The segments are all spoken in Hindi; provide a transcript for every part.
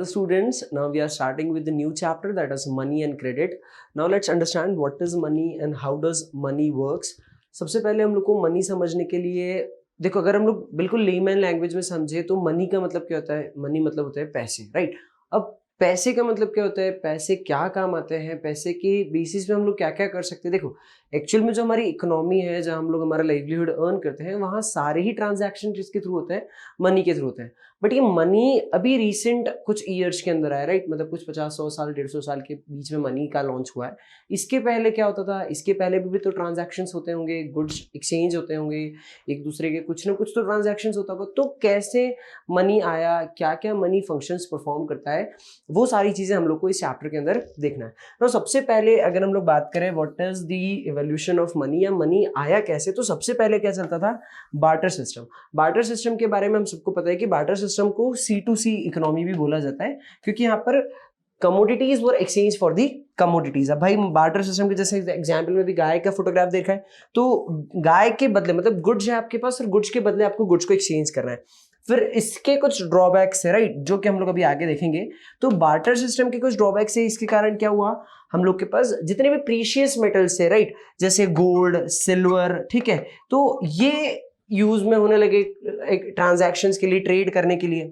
Hello students, now we are starting with the new chapter that is money and credit. Now let's understand what is money and how does money works. सबसे पहले हम लोग को मनी समझने के लिए देखो, अगर हम लोग बिल्कुल लेमैन लैंग्वेज में समझे तो मनी का मतलब क्या होता है? मनी मतलब होता है पैसे, राइट? अब पैसे का मतलब क्या होता है? पैसे क्या काम आते हैं? पैसे की बेसिस पे हम लोग क्या क्या कर सकते हैं? देखो, एक्चुअल में जो हमारी इकोनॉमी है, जहाँ हम लोग हमारा लाइवलीहुड अर्न करते हैं, वहाँ सारे ही ट्रांजैक्शन किसके थ्रू होते हैं? मनी के थ्रू होते हैं। बट ये मनी अभी रिसेंट कुछ ईयर्स के अंदर आया, राइट? मतलब कुछ 50-100 साल 150 साल के बीच में मनी का लॉन्च हुआ है। इसके पहले क्या होता था? इसके पहले भी तो ट्रांजैक्शंस होते होंगे, गुड्स एक्सचेंज होते होंगे, एक दूसरे के कुछ ना कुछ तो ट्रांजैक्शंस होता होगा। तो कैसे मनी आया, क्या क्या मनी फंक्शंस परफॉर्म करता है, वो सारी चीज़ें हम लोग को इस चैप्टर के अंदर देखना है। तो सबसे पहले अगर हम लोग बात करें what is the evolution of money या मनी आया कैसे, तो सबसे पहले क्या चलता था? Barter system. बार्टर सिस्टम के बारे में हम सबको पता है कि बार्टर सिस्टम को C2C इकोनॉमी भी बोला जाता है, क्योंकि यहाँ पर commodities were exchange for the commodities. अब भाई बार्टर सिस्टम के जैसे एग्जाम्पल में भी गाय का फोटोग्राफ देखा है, तो गाय के बदले मतलब गुड्स है आपके पास और गुड्स के बदले आपको गुड्स को एक्सचेंज करना है। फिर इसके कुछ ड्रॉबैक्स है, राइट, जो कि हम लोग अभी आगे देखेंगे। तो बार्टर सिस्टम के कुछ ड्रॉबैक्स है। इसके कारण क्या हुआ? हम लोग के पास जितने भी प्रीशियस मेटल्स है, राइट, जैसे गोल्ड, सिल्वर, ठीक है, तो ये यूज में होने लगे एक ट्रांजैक्शंस के लिए, ट्रेड करने के लिए।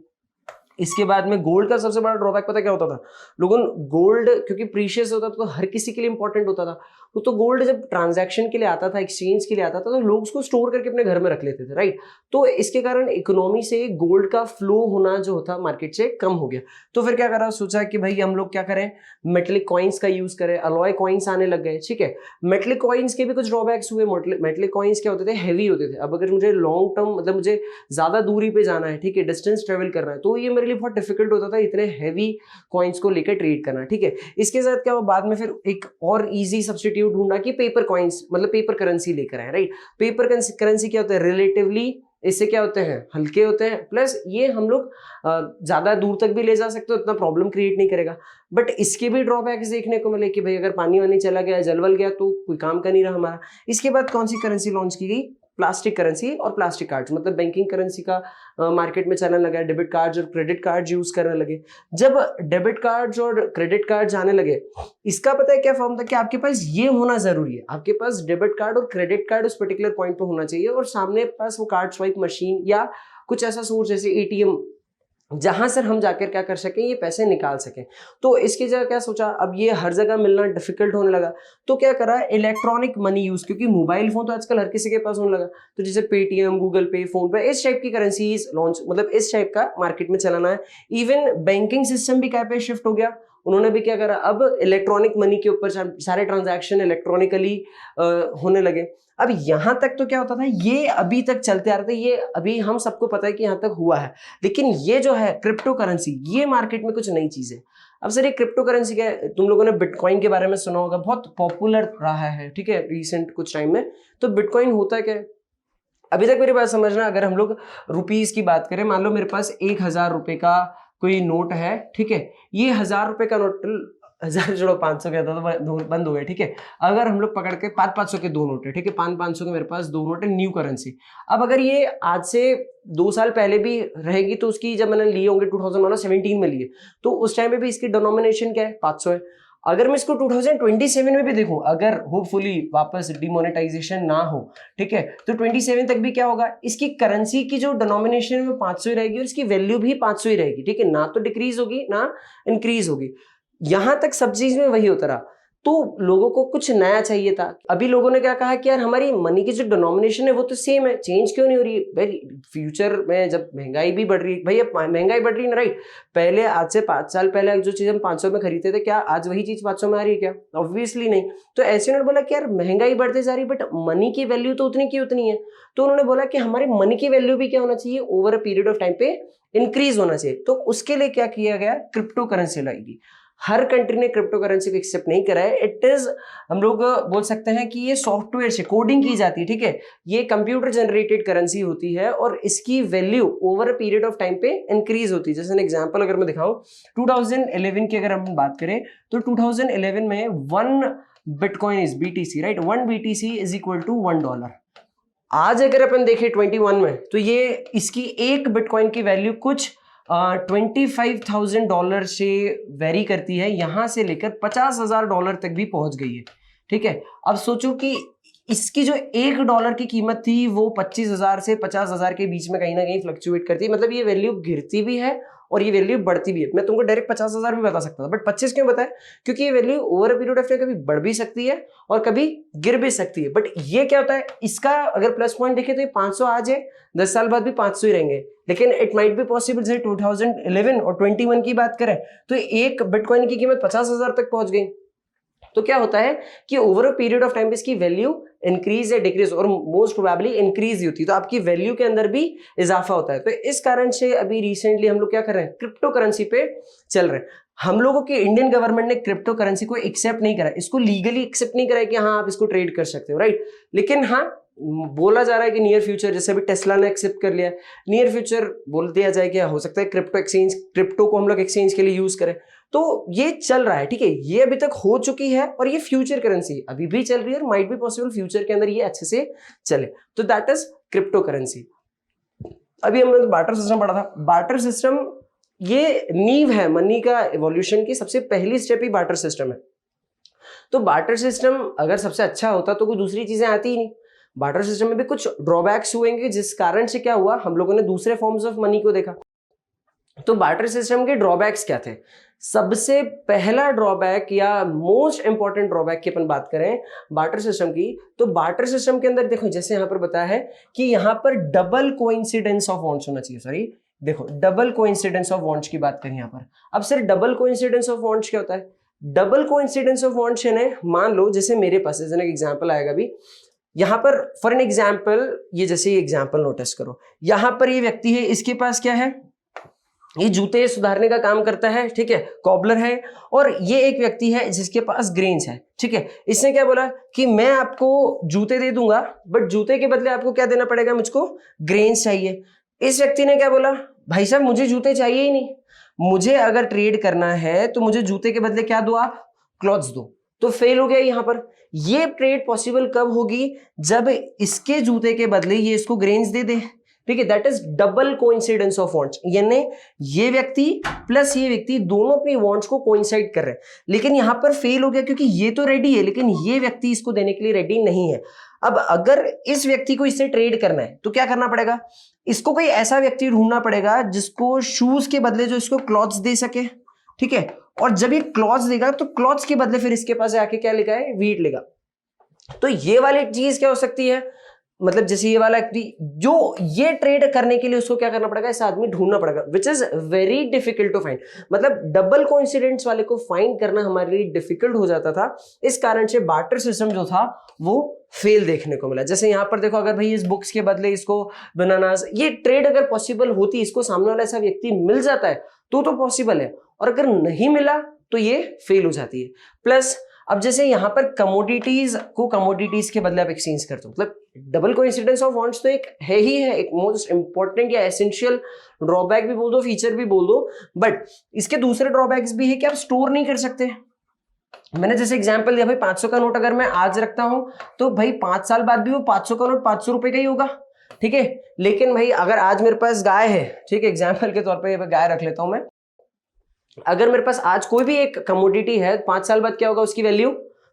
इसके बाद में गोल्ड का सबसे बड़ा ड्रॉबैक पता क्या होता था? लोगों गोल्ड क्योंकि प्रीशियस होता था तो हर किसी के लिए इंपॉर्टेंट होता था, तो गोल्ड जब ट्रांजैक्शन के लिए आता था, एक्सचेंज के लिए आता था, तो लोग उसको स्टोर करके अपने घर में रख लेते थे, राइट। तो इसके कारण इकोनॉमी से गोल्ड का फ्लो होना जो होता मार्केट से कम हो गया। तो फिर क्या करा? सोचा कि भाई हम लोग क्या करें, मेटलिक कॉइन्स का यूज करें। अलॉय कॉइन्स आने लग गए, ठीक है। मेटलिक कॉइन्स के भी कुछ ड्रॉबैक्स हुए। मेटलिक कॉइन्स क्या होते थे? हैवी होते थे। अब अगर मुझे लॉन्ग टर्म मतलब मुझे ज्यादा दूरी पे जाना है, ठीक है, डिस्टेंस ट्रेवल करना है, तो ये मेरे लिए बहुत डिफिकल्ट होता था इतने हैवी कॉइन्स को लेकर ट्रेड करना, ठीक है। इसके साथ क्या हुआ बाद में? फिर एक और इजी सब्स्टिट्यूट ढूंढा कि पेपर कॉइन्स मतलब पेपर करेंसी लेकर आए, राइट। पेपर करेंसी क्या होता है? रिलेटिवली इससे क्या होते हैं? हल्के होते हैं, प्लस ये हम लोग ज्यादा दूर तक भी ले जा सकते हो, इतना प्रॉब्लम क्रिएट नहीं करेगा। बट इसके भी ड्रॉबैक्स देखने को मिले कि भाई अगर पानी वानी चला गया, जलवल गया, तो कोई काम का नहीं रहा हमारा। इसके बाद कौन सी करेंसी लॉन्च की गई? प्लास्टिक करेंसी और प्लास्टिक कार्ड्स, मतलब बैंकिंग करेंसी का मार्केट में चलने लगा। डेबिट कार्ड्स और क्रेडिट कार्ड्स यूज करने लगे। जब डेबिट कार्ड्स और क्रेडिट कार्ड्स आने लगे, इसका पता है क्या फॉर्म था? कि आपके पास ये होना जरूरी है, आपके पास डेबिट कार्ड और क्रेडिट कार्ड उस पर्टिकुलर पॉइंट पे होना चाहिए, और सामने पास वो कार्ड स्वाइप मशीन या कुछ ऐसा सोर्स जैसे ATM, जहां से हम जाकर क्या कर सकें, ये पैसे निकाल सकें। तो इसकी जगह क्या सोचा? अब ये हर जगह मिलना डिफिकल्ट होने लगा, तो क्या करा? इलेक्ट्रॉनिक मनी यूज, क्योंकि मोबाइल फोन तो आजकल हर किसी के पास होने लगा, तो जैसे पेटीएम, गूगल पे, फोन पे, इस टाइप की करेंसीज लॉन्च, मतलब इस टाइप का मार्केट में चलाना है। इवन बैंकिंग सिस्टम भी क्या पे शिफ्ट हो गया। उन्होंने भी क्या करा? अब इलेक्ट्रॉनिक मनी के ऊपर सारे ट्रांजैक्शन इलेक्ट्रॉनिकली होने लगे। अब यहां तक तो क्या होता था? ये अभी तक चलते आ रहे थे, ये अभी हम सबको पता है कि यहां तक हुआ है। लेकिन ये जो है क्रिप्टो करेंसी, ये मार्केट में कुछ नई चीज है। अब सर ये क्रिप्टो करेंसी क्या है? तुम लोगों ने बिटकॉइन के बारे में सुना होगा, बहुत पॉपुलर रहा है, ठीक है, रिसेंट कुछ टाइम में। तो बिटकॉइन होता क्या है? अभी तक मेरी बात समझना, अगर हम लोग रुपीज की बात करें, मान लो मेरे पास 1000 रुपए का कोई नोट है, ठीक है, ये 1000 रुपए का नोट, 1000 जोड़ो 500 का था तो बंद हो गया, ठीक है। अगर हम लोग पकड़ के 500 के दो नोट है, ठीक है, 500 के मेरे पास दो नोट है, न्यू करेंसी। अब अगर ये आज से 2 साल पहले भी रहेगी, तो उसकी जब मैंने लिए होंगे 2017 में लिए, तो उस टाइम पे भी इसकी डिनोमिनेशन क्या है? 500 है। अगर मैं इसको 2027 में भी देखूं, अगर होपफुली वापस डिमोनेटाइजेशन ना हो, ठीक है, तो 27 तक भी क्या होगा? इसकी करेंसी की जो डिनोमिनेशन में 500 ही रहेगी और इसकी वैल्यू भी 500 ही रहेगी, ठीक है, ना तो डिक्रीज होगी ना इंक्रीज होगी। यहां तक सब चीज में वही होता रहा। तो लोगों को कुछ नया चाहिए था। अभी लोगों ने क्या कहा कि यार हमारी मनी की जो डिनोमिनेशन है वो तो सेम है, चेंज क्यों नहीं हो रही है? भाई फ्यूचर में जब महंगाई भी बढ़ रही है, भाई अब महंगाई बढ़ रही है ना, राइट। पहले आज से 5 साल पहले जो चीज हम 500 में खरीदते थे, क्या आज वही चीज 500 में आ रही है क्या? ऑब्वियसली नहीं। तो ऐसे उन्होंने बोला कि यार महंगाई बढ़ते जा रही है, बट मनी की वैल्यू तो उतनी की उतनी है। तो उन्होंने बोला कि हमारी मनी की वैल्यू भी क्या होना चाहिए? Over a period of time पे इंक्रीज होना चाहिए। तो उसके लिए क्या किया गया? क्रिप्टो करेंसी लाएगी। हर कंट्री ने क्रिप्टो करेंसी को एक्सेप्ट नहीं करा है। इट इज, हम लोग बोल सकते हैं कि ये सॉफ्टवेयर से कोडिंग की जाती है, ठीक है, ये कंप्यूटर जनरेटेड करेंसी होती है और इसकी value over a period of time पे इंक्रीज होती है। जैसे एन एग्जांपल अगर मैं दिखाऊं, 2011 की अगर हम बात करें, तो 2011 में 1 bitcoin is BTC, right, 1 BTC is equal to $1। आज अगर अपन देखें 21 में, तो ये इसकी एक बिटकॉइन की वैल्यू कुछ $25,000 से वेरी करती है, यहां से लेकर $50,000 तक भी पहुंच गई है। ठीक है, अब सोचो कि इसकी जो $1 की कीमत थी वो 25,000 से 50,000 के बीच में कहीं ना कहीं फ्लक्चुएट करती है। मतलब ये वैल्यू गिरती भी है और ये वैल्यू बढ़ती भी है। मैं तुमको डायरेक्ट 50,000 भी बता सकता था, बट 25 क्यों बताया? क्योंकि ये value over a period of time कभी बढ़ भी सकती है और कभी गिर भी सकती है। बट ये क्या होता है, इसका अगर प्लस पॉइंट देखें तो ये 500 आज है, 10 साल बाद भी 500 ही रहेंगे। लेकिन इट माइट बी पॉसिबल जैसे 2011 और 21 की बात करें तो एक बिटकॉइन की कीमत 50,000 तक पहुंच गई। तो क्या होता है कि over a period of time इसकी वैल्यू इंक्रीज या डिक्रीज, और मोस्ट प्रोबेबली इंक्रीज ही होती है। तो आपकी वैल्यू के अंदर भी इजाफा होता है। तो इस कारण से अभी रिसेंटली हम लोग क्या कर रहे हैं, क्रिप्टो करेंसी पे चल रहे हैं। हम लोगों की इंडियन गवर्नमेंट ने क्रिप्टो करेंसी को एक्सेप्ट नहीं करा, इसको लीगली एक्सेप्ट नहीं करा कि हाँ आप इसको ट्रेड कर सकते हो, राइट। लेकिन हाँ बोला जा रहा है कि नियर फ्यूचर, जैसे अभी टेस्ला ने एक्सेप्ट कर लिया, नियर फ्यूचर बोल दिया जाए कि हो सकता है क्रिप्टो को हम लोग एक्सचेंज के लिए यूज करें। तो ये चल रहा है, ठीक है, ये अभी तक हो चुकी है और ये फ्यूचर करेंसी अभी भी चल रही है और माइट बी पॉसिबल फ्यूचर के अंदर ये अच्छे से चले। तो दैट इज क्रिप्टो करेंसी। अभी हमने बार्टर सिस्टम पढ़ा था। बार्टर सिस्टम ये नींव है मनी का एवोल्यूशन की, सबसे पहली स्टेप ही बार्टर सिस्टम है। तो बार्टर सिस्टम अगर सबसे अच्छा होता तो कोई दूसरी चीजें आती ही नहीं। बार्टर सिस्टम में भी कुछ ड्रॉबैक्स हुएंगे, जिस कारण से क्या हुआ, हम लोगों ने दूसरे फॉर्म्स ऑफ मनी को देखा। तो बार्टर सिस्टम के ड्रॉबैक्स क्या थे? सबसे पहला ड्रॉबैक या मोस्ट इंपॉर्टेंट ड्रॉबैक की अपन बात करें बार्टर सिस्टम की, तो बार्टर सिस्टम के अंदर देखो जैसे यहां पर बताया है कि यहां पर डबल कोइंसिडेंस ऑफ वॉन्ट्स होना चाहिए। सॉरी, देखो डबल कोइंसिडेंस ऑफ वॉन्ट्स की बात करें यहां पर। अब sir double coincidence of wants क्या होता है? डबल कोइंसिडेंस ऑफ वॉन्ट्स यानी मान लो जैसे मेरे पास एक एग्जांपल आएगा अभी यहां पर, फॉर एन एग्जांपल, ये जैसे एग्जांपल नोटिस करो, यहां पर ये व्यक्ति है, इसके पास क्या है, ये जूते सुधारने का काम करता है, ठीक है, कॉबलर है। और ये एक व्यक्ति है जिसके पास ग्रेन्स है, ठीक है। इसने क्या बोला कि मैं आपको जूते दे दूंगा, बट जूते के बदले आपको क्या देना पड़ेगा, मुझको ग्रेन्स चाहिए। इस व्यक्ति ने क्या बोला, भाई साहब मुझे जूते चाहिए ही नहीं, मुझे अगर ट्रेड करना है तो मुझे जूते के बदले क्या दो, आप क्लॉथ्स दो। तो फेल हो गया यहां पर। ये ट्रेड पॉसिबल कब होगी, जब इसके जूते के बदले ये इसको ग्रेन्स दे दे, ठीक है। That is double coincidence of wants, यानी ये व्यक्ति प्लस ये व्यक्ति दोनों अपनी वॉन्ट्स को कोइंसाइड कर रहे हैं। लेकिन यहां पर फेल हो गया क्योंकि ये तो रेडी है लेकिन ये व्यक्ति इसको देने के लिए रेडी नहीं है। अब अगर इस व्यक्ति को इससे ट्रेड करना है तो क्या करना पड़ेगा, इसको कोई ऐसा व्यक्ति ढूंढना पड़ेगा जिसको शूज के बदले जो इसको क्लॉथ्स दे सके, ठीक है। और जब ये क्लॉथ्स देगा तो क्लॉथ्स के बदले फिर इसके पास आके क्या लिखा है, वीट लेगा। तो ये वाली चीज क्या हो सकती है, मतलब जैसे ये वाला जो ये ट्रेड करने के लिए उसको क्या करना पड़ेगा, ऐसा आदमी ढूंढना पड़ेगा, which is very difficult to find. मतलब डबल कोइंसिडेंस वाले को फाइंड करना हमारे लिए डिफिकल्ट हो जाता था। इस कारण से बार्टर सिस्टम जो था वो फेल देखने को मिला। जैसे यहां पर देखो, अगर भाई इस बुक्स के बदले इसको बनानास, ये ट्रेड अगर पॉसिबल होती, इसको सामने वाला ऐसा व्यक्ति मिल जाता है तो पॉसिबल है, और अगर नहीं मिला तो ये फेल हो जाती है। प्लस अब जैसे यहां पर कमोडिटीज को कमोडिटीज के बदले आप एक्सचेंज करते हो, मतलब डबल कोइंसिडेंस ऑफ वॉन्ट्स तो एक है ही है, एक मोस्ट इंपॉर्टेंट या एसेंशियल ड्रॉबैक भी बोल दो, फीचर भी बोल दो। बट इसके दूसरे ड्रॉबैक्स भी है कि आप स्टोर नहीं कर सकते। मैंने जैसे एग्जांपल दिया, भाई 500 का नोट अगर मैं आज रखता हूं तो भाई 5 साल बाद भी वो 500 का नोट 500 रुपए का ही होगा, ठीक है। लेकिन भाई अगर आज मेरे पास गाय है, ठीक है, एग्जाम्पल के तौर पर गाय रख लेता हूं मैं, अगर मेरे पास आज कोई भी एक कमोडिटी है, 5 साल बाद क्या होगा उसकी वैल्यू,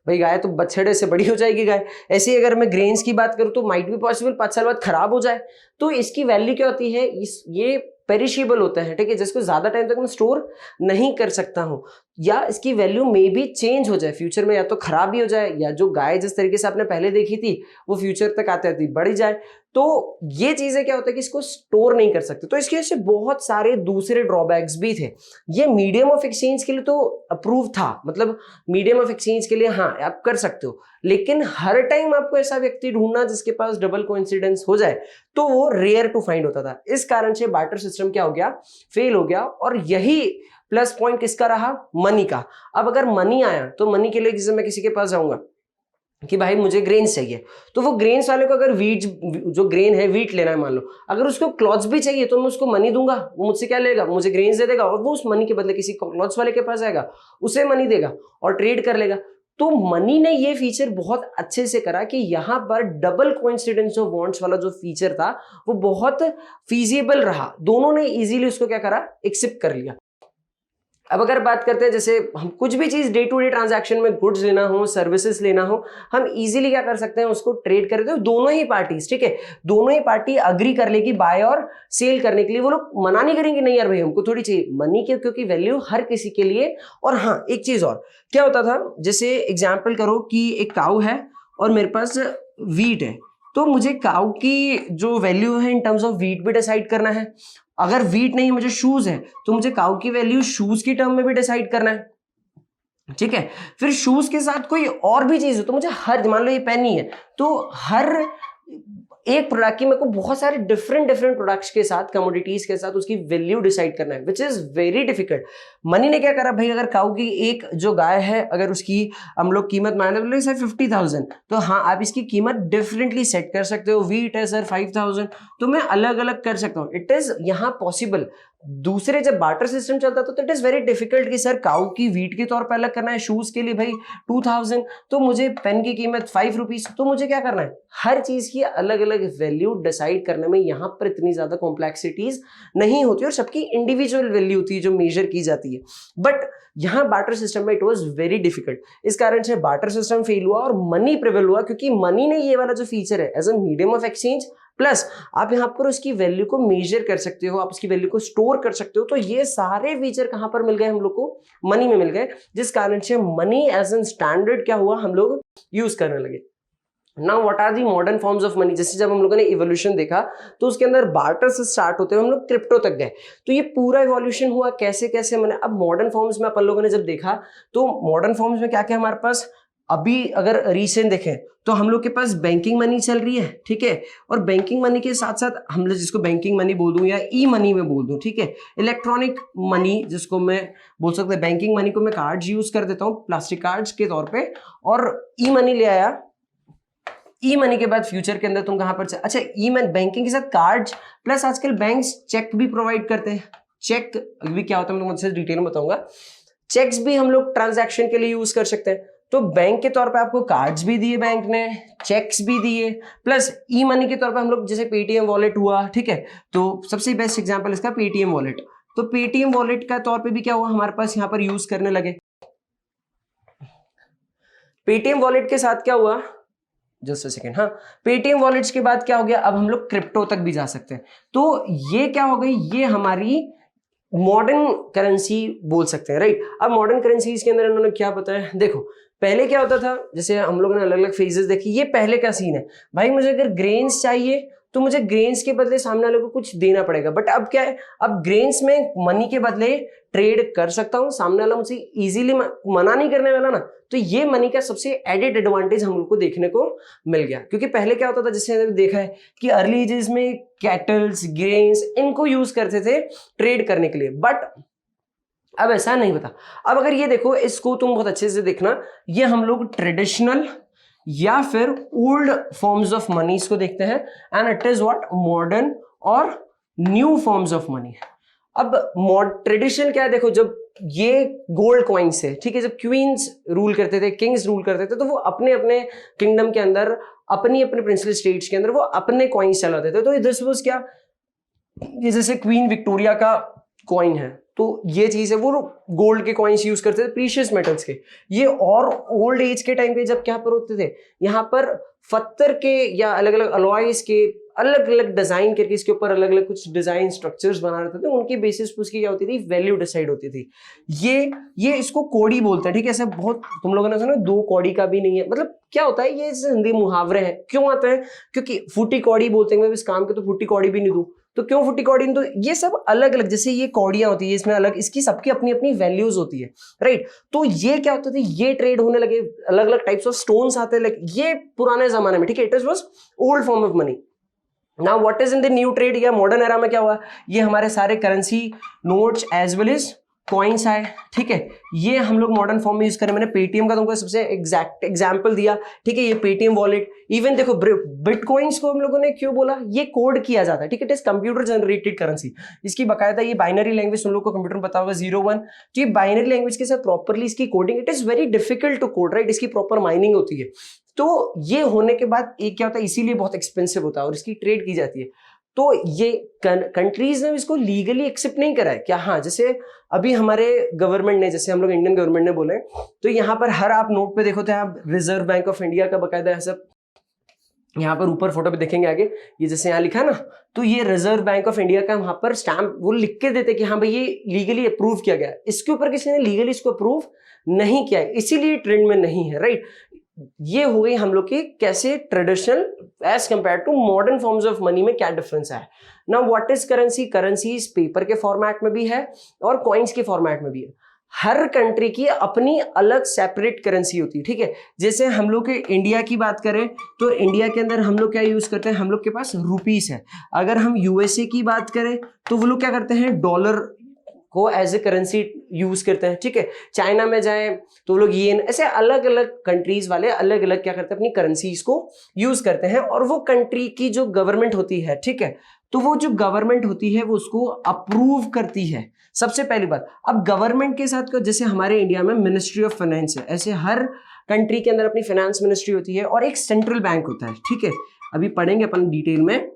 भाई गाय तो बछड़े से बड़ी हो जाएगी गाय। ऐसे ही अगर मैं ग्रेन्स की बात करूं तो माइट भी पॉसिबल 5 साल बाद खराब हो जाए। तो इसकी वैल्यू क्या होती है, ये पेरिशेबल होता है, ठीक है, जिसको ज्यादा टाइम तक मैं स्टोर नहीं कर सकता हूं, या इसकी वैल्यू में भी चेंज हो जाए फ्यूचर में, या तो खराब भी हो जाए, या जो गाय जिस तरीके से आपने पहले देखी थी वो फ्यूचर तक आते आते बढ़ जाए। तो ये चीजें क्या होता है कि इसको स्टोर नहीं कर सकते। तो इसकी वजह से बहुत सारे दूसरे ड्रॉबैक्स भी थे। ये मीडियम ऑफ एक्सचेंज के लिए तो अप्रूव था, मतलब मीडियम ऑफ एक्सचेंज के लिए हाँ आप कर सकते हो, लेकिन हर टाइम आपको ऐसा व्यक्ति ढूंढना जिसके पास डबल कोइंसिडेंस हो जाए तो वो रेयर टू फाइंड होता था। इस कारण से बार्टर सिस्टम क्या हो गया, फेल हो गया। और यही प्लस पॉइंट किसका रहा, मनी का। अब अगर मनी आया तो मनी के लिए जैसे मैं किसी के पास जाऊंगा कि भाई मुझे ग्रेन्स चाहिए, तो वो ग्रेन्स वाले को अगर वीट, जो ग्रेन है वीट लेना है मान लो, अगर उसको क्लॉथ्स भी चाहिए तो मैं उसको मनी दूंगा, वो मुझसे क्या लेगा, मुझे ग्रेन्स दे देगा, और वो उस मनी के बदले किसी क्लॉथ्स वाले के पास जाएगा, उसे मनी देगा और ट्रेड कर लेगा। तो मनी ने ये फीचर बहुत अच्छे से करा कि यहाँ पर डबल कोइंसिडेंस ऑफ बॉन्ड्स वाला जो फीचर था वो बहुत फीजिबल रहा, दोनों ने इजीली उसको क्या करा, एक्सेप्ट कर लिया। अब अगर बात करते हैं जैसे हम कुछ भी चीज डे टू डे ट्रांजैक्शन में गुड्स लेना हो, सर्विसेज लेना हो, हम इजीली क्या कर सकते हैं, उसको ट्रेड कर देते हैं दोनों ही पार्टीज, ठीक है, दोनों ही पार्टी अग्री कर लेगी बाय और सेल करने के लिए, वो लोग मना नहीं करेंगे नहीं यार भाई हमको थोड़ी चाहिए मनी की, क्योंकि वैल्यू हर किसी के लिए। और हाँ एक चीज और क्या होता था, जैसे एग्जाम्पल करो कि एक काऊ है और मेरे पास वीट है, तो मुझे काऊ की जो वैल्यू है इन टर्म्स ऑफ वीट भी डिसाइड करना है। अगर वीट नहीं मुझे शूज है तो मुझे काऊ की वैल्यू शूज की टर्म में भी डिसाइड करना है, ठीक है। फिर शूज के साथ कोई और भी चीज हो तो मुझे हर, मान लो ये पेन ही है, तो हर एक प्रोडक्ट की मेरे को बहुत सारे डिफरेंट प्रोडक्ट्स के साथ, कमोडिटीज के साथ उसकी वैल्यू डिसाइड करना है, विच इज वेरी डिफिकल्ट। मनी ने क्या करा भाई, अगर काऊ की एक जो गाय है अगर उसकी हम लोग कीमत मान लो सर 50,000, तो हाँ आप इसकी कीमत डिफरेंटली सेट कर सकते हो। वीट है सर 5,000, तो मैं अलग अलग कर सकता हूँ, इट इज यहाँ पॉसिबल। दूसरे जब बार्टर सिस्टम चलता था तो इट इज वेरी डिफिकल्ट कि सर काऊ की वीट के तौर पर अलग करना है, शूज के लिए भाई 2,000, तो मुझे पेन की कीमत 5 रुपीज, तो मुझे क्या करना है, हर चीज की अलग अलग वैल्यू डिसाइड करने में यहाँ पर इतनी ज्यादा कॉम्प्लेक्सिटीज नहीं होती और सबकी इंडिविजुअल वैल्यू होती है जो मेजर की जाती है। बट यहाँ बार्टर सिस्टम में इट वाज वेरी डिफिकल्ट, इस कारण से बार्टर सिस्टम फेल हुआ और मनी प्रिवेल हुआ, क्योंकि मनी ने ये वाला जो फीचर है as a medium of exchange, plus आप यहाँ पर उसकी वैल्यू को मेजर कर सकते हो, आप उसकी वैल्यू को स्टोर कर सकते हो, तो ये सारे फीचर कहां पर मिल गए हम लोग को, मनी में मिल गए, जिस कारण से मनी एज एन स्टैंडर्ड क्या हुआ, हम लोग यूज करने लगे। Now what are the modern forms of money, जैसे जब हम लोगों ने इवोल्यूशन देखा तो उसके अंदर बार्टर से स्टार्ट होते हुए हम लोग क्रिप्टो तक गए, तो ये पूरा इवोल्यूशन हुआ कैसे कैसे मैंने। अब मॉडर्न फॉर्म्स में अपन लोगों ने जब देखा तो मॉडर्न फॉर्म्स में क्या क्या हमारे पास, अभी अगर रिसेंट देखें तो हम लोग के पास बैंकिंग मनी चल रही है, ठीक है, और बैंकिंग मनी के साथ साथ हम लोग जिसको बैंकिंग मनी बोल दूं या ई मनी में बोल दूं, ठीक है, इलेक्ट्रॉनिक मनी जिसको मैं बोल सकते हैं, बैंकिंग मनी को मैं कार्ड्स यूज कर देता हूं प्लास्टिक कार्ड्स के तौर पे, और ई मनी ले आया। ई मनी के बाद फ्यूचर के अंदर तुम कहां पर अच्छा ई मनी बैंकिंग के साथ कार्ड्स प्लस आजकल बैंक्स चेक भी प्रोवाइड करते हैं। चेक भी क्या होता है मैं मुझसे डिटेल में बताऊंगा। चेक्स भी हम लोग ट्रांजैक्शन के लिए यूज कर सकते हैं, तो बैंक के तौर पे आपको कार्ड्स भी दिए बैंक ने, चेक्स भी दिए, प्लस ई मनी के तौर पे हम लोग जैसे पेटीएम वॉलेट हुआ, ठीक है, तो सबसे बेस्ट एग्जांपल इसका पेटीएम वॉलेट, तो पेटीएम वॉलेट का तौर पे भी क्या हुआ हमारे पास यहाँ पर यूज करने लगे। पेटीएम वॉलेट के साथ क्या हुआ, जस्ट अ सेकेंड, हाँ पेटीएम वॉलेट्स के बाद क्या हो गया, अब हम लोग क्रिप्टो तक भी जा सकते हैं, तो ये क्या हो गई, ये हमारी मॉडर्न करेंसी बोल सकते हैं, राइट। अब मॉडर्न करेंसीज के अंदर इन्होंने क्या बताया, देखो पहले क्या होता था, जैसे हम लोगों ने अलग अलग फेजेस देखी, ये पहले का सीन है भाई, मुझे अगर ग्रेन्स चाहिए तो मुझे ग्रेन्स के बदले सामने वाले को कुछ देना पड़ेगा, बट अब क्या है, अब ग्रेन्स में मनी के बदले ट्रेड कर सकता हूं, सामने वाला मुझे इजीली मना नहीं करने वाला ना, तो ये मनी का सबसे एडेड एडवांटेज हम लोग को देखने को मिल गया। क्योंकि पहले क्या होता था, जैसे देखा है कि अर्ली एजेस में कैटल्स, ग्रेन्स इनको यूज करते थे ट्रेड करने के लिए, बट अब ऐसा नहीं होता। अब अगर ये देखो, इसको तुम बहुत अच्छे से देखना, ये हम लोग ट्रेडिशनल या फिर ओल्ड फॉर्म्स ऑफ मनी को देखते हैं, and it is what modern और न्यू फॉर्म्स ऑफ मनी। अब ट्रेडिशनल क्या है, देखो जब ये गोल्ड कॉइन्स है, ठीक है, जब क्वींस रूल करते थे, किंग्स रूल करते थे, तो वो अपने अपने किंगडम के अंदर, अपनी अपने प्रिंसली स्टेट्स के अंदर वो अपने कॉइन्स चलाते थे, तो दिस वाज क्या, ये जैसे क्वीन विक्टोरिया का कॉइन है, तो ये चीज है, वो गोल्ड के कॉइन्स यूज करते थे, प्रीशियस मेटल्स के। ये और ओल्ड एज के टाइम पे जब क्या पर होते थे, यहाँ पर पत्थर के या अलग अलग अलॉयज के अलग अलग डिजाइन करके इसके ऊपर अलग अलग कुछ डिजाइन स्ट्रक्चर्स बना रहे थे, उनकी बेसिस पर उसकी क्या होती थी, वैल्यू डिसाइड होती थी। ये इसको कौड़ी बोलते हैं, ठीक है, ऐसे बहुत तुम लोगों ने सुना, दो कौड़ी का भी नहीं है, मतलब क्या होता है, ये हिंदी मुहावरे हैं, क्यों आते हैं, क्योंकि फूटी कौड़ी बोलते हैं, मैं इस काम के तो फूटी कौड़ी भी नहीं दूं, तो क्यों फूटी कौड़ी, तो ये सब अलग अलग, जैसे ये कौड़ियां होती है, इसमें अलग, इसकी सबकी अपनी अपनी वैल्यूज होती है, राइट। तो ये क्या होता था, ये ट्रेड होने लगे, अलग अलग टाइप्स ऑफ स्टोन्स आते लगे, ये पुराने जमाने में, ठीक है, it was old form of money. Now what is in the new trade या मॉडर्न एरा में क्या हुआ, ये हमारे सारे currency notes as well as coins आए, ठीक है, ये हम लोग मॉडर्न फॉर्म में यूज करें। मैंने पेटीएम का तुमको सबसे एग्जैक्ट एग्जांपल दिया, ठीक है, ये पेटीएम वॉलेट। इवन देखो बिटकॉइंस को हम लोगों ने क्यों बोला, ये कोड किया जाता है, ठीक है, it is computer generated currency. इसकी बकायदा ये बाइनरी लैंग्वेज तुम लोग को कंप्यूटर में पता होगा 0-1, तो ये बाइनरी लैंग्वेज के साथ प्रॉपरली इसकी coding, it is very difficult to code, right, इसकी प्रॉपर माइनिंग होती है। तो ये होने के बाद एक क्या होता है, इसीलिए बहुत एक्सपेंसिव होता है और इसकी ट्रेड की जाती है। तो ये कंट्रीज ने इसको लीगली एक्सेप्ट नहीं करा है क्या, हाँ, जैसे अभी हमारे गवर्नमेंट ने, जैसे हम लोग इंडियन गवर्नमेंट ने बोले, तो यहाँ पर हर आप नोट पे देखो तो आप रिजर्व बैंक ऑफ इंडिया का बकायदा है सब, यहाँ पर ऊपर फोटो पे देखेंगे आगे, ये जैसे यहाँ लिखा है ना, तो ये रिजर्व बैंक ऑफ इंडिया का वहां पर स्टैंप वो लिख के देते कि हाँ भाई ये लीगली अप्रूव किया गया है। इसके ऊपर किसी ने लीगली इसको अप्रूव नहीं किया है, इसीलिए ट्रेंड में नहीं है, राइट। ये हो गई हम लोग की कैसे traditional as compared to modern forms of money में क्या डिफरेंस है। Now what is currency, currency paper के फॉर्मेट में भी है और कॉइन्स के फॉर्मेट में भी है। हर कंट्री की अपनी अलग सेपरेट करेंसी होती है, ठीक है। जैसे हम लोग के इंडिया की बात करें तो इंडिया के अंदर हम लोग क्या यूज करते हैं, हम लोग के पास रुपीस है। अगर हम यूएसए की बात करें तो वो लोग क्या करते हैं, डॉलर को एज ए करेंसी यूज करते हैं, ठीक है। चाइना में जाएं तो वो लोग येन, ऐसे अलग अलग कंट्रीज वाले अलग अलग क्या करते हैं, अपनी करेंसीज को यूज करते हैं। और वो कंट्री की जो गवर्नमेंट होती है, ठीक है, तो वो जो गवर्नमेंट होती है वो उसको अप्रूव करती है, सबसे पहली बात। अब गवर्नमेंट के साथ जैसे हमारे इंडिया में मिनिस्ट्री ऑफ फाइनेंस है, ऐसे हर कंट्री के अंदर अपनी फाइनेंस मिनिस्ट्री होती है और एक सेंट्रल बैंक होता है, ठीक है। अभी पढ़ेंगे अपन डिटेल में